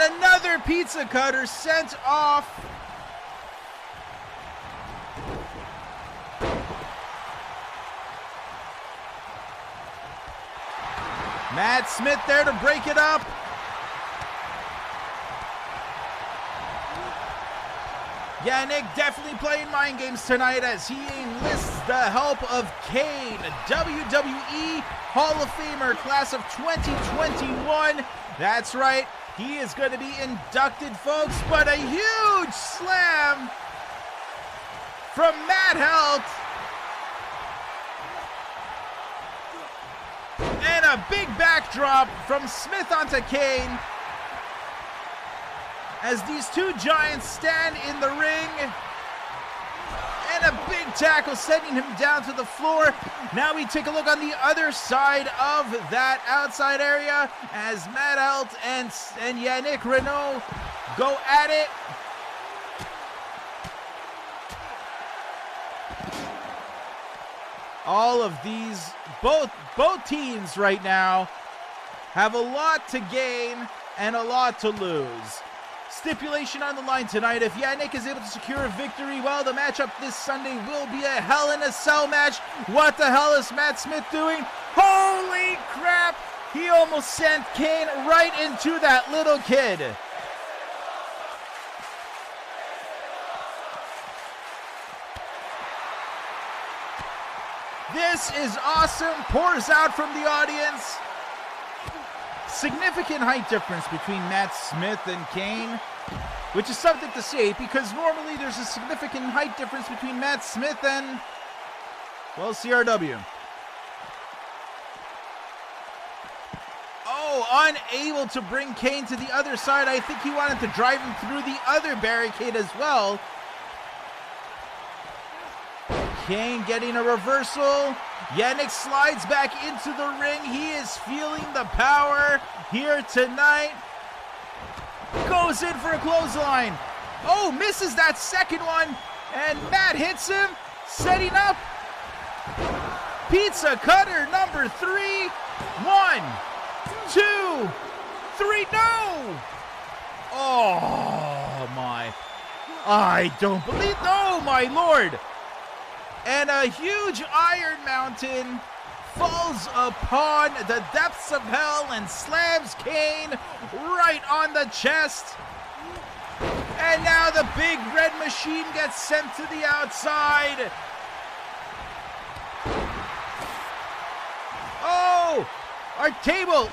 And another pizza cutter sent off. Matt Smith there to break it up. Yanick definitely playing mind games tonight as he enlists the help of Kane, WWE Hall of Famer class of 2021. That's right, he is going to be inducted, folks, but a huge slam from Matt Helt. And a big backdrop from Smith onto Kane as these two giants stand in the ring. And a big tackle sending him down to the floor. Now we take a look on the other side of that outside area as Matt Helt and Yanick Renault go at it. All of these, both teams right now have a lot to gain and a lot to lose. Stipulation on the line tonight. If Yanick is able to secure a victory, well, the matchup this Sunday will be a Hell in a Cell match. What the hell is Matt Smith doing? Holy crap! He almost sent Kane right into that little kid. This is awesome. Pours out from the audience. Significant height difference between Matt Smith and Kane, which is something to see because normally there's a significant height difference between Matt Smith and, well, CRW. Oh, unable to bring Kane to the other side. I think he wanted to drive him through the other barricade as well. Kane getting a reversal. Yanick slides back into the ring. He is feeling the power here tonight. Goes in for a clothesline. Oh, misses that second one. And Matt hits him. Setting up. Pizza cutter number 3. 1, 2, 3. No! Oh, my. I don't believe. Oh, my Lord. And a huge Iron Mountain falls upon the depths of hell and slams Kane right on the chest. And now the big red machine gets sent to the outside. Oh, our table.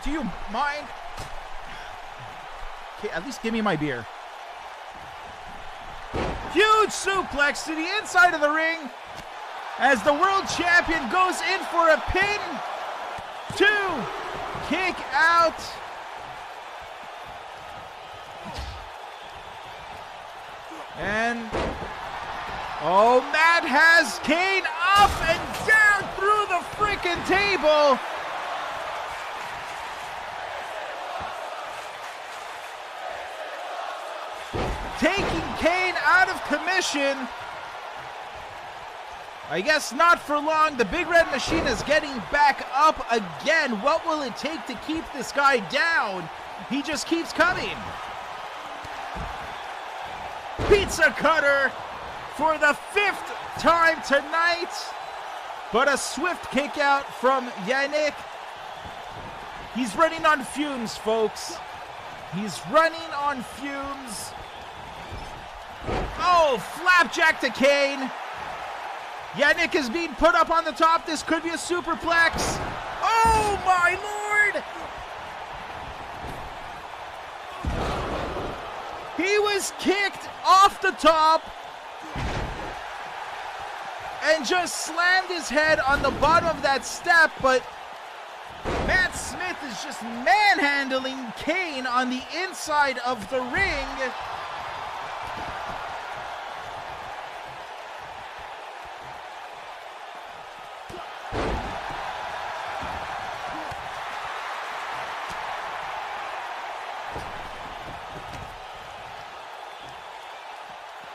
Do you mind? Okay, at least give me my beer. Huge suplex to the inside of the ring as the world champion goes in for a pin. 2, kick out. And, oh, Matt has Kane up and down through the frickin' table. Taking Kane out of commission. I guess not for long. The big red machine is getting back up again. What will it take to keep this guy down? He just keeps coming. Pizza cutter for the 5th time tonight. But a swift kick out from Yanick. He's running on fumes, folks. He's running on fumes. Oh, flapjack to Kane. Yanick is being put up on the top. This could be a superplex. Oh, my Lord. He was kicked off the top and just slammed his head on the bottom of that step, but Matt Smith is just manhandling Kane on the inside of the ring.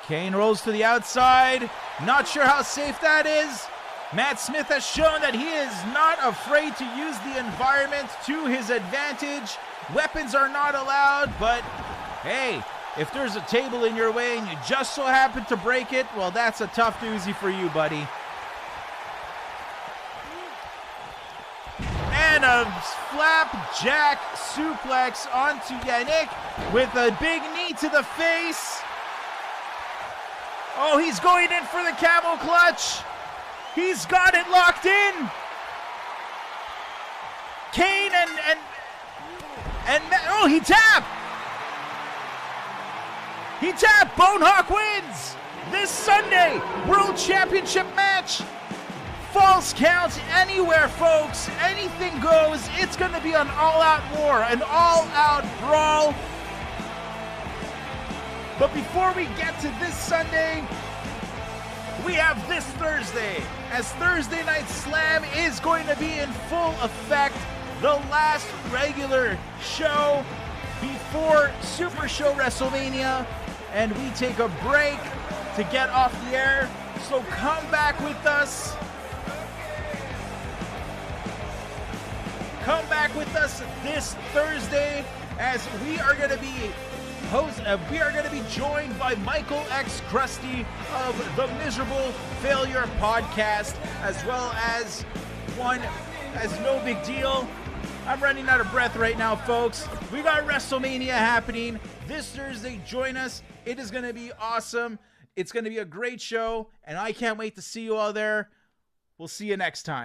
Kane rolls to the outside. Not sure how safe that is. Matt Smith has shown that he is not afraid to use the environment to his advantage. Weapons are not allowed, but hey, if there's a table in your way and you just so happen to break it, well, that's a tough doozy for you, buddy. And a flapjack suplex onto Yanick with a big knee to the face. Oh, he's going in for the camel clutch. He's got it locked in. Kane and oh, he tapped. He tapped. BoneHawk wins this Sunday. World Championship match. False count anywhere, folks. Anything goes. It's going to be an all-out war, an all-out brawl. But before we get to this Sunday, we have this Thursday, as Thursday Night Slam is going to be in full effect. The last regular show before Super Show WrestleMania, and we take a break to get off the air. So come back with us. Come back with us this Thursday, as we are going to be joined by Michael X. Krusty of the Miserable Failure Podcast, as well as No Big Deal. I'm running out of breath right now, folks. We got WrestleMania happening this Thursday. Join us. It is going to be awesome. It's going to be a great show, and I can't wait to see you all there. We'll see you next time.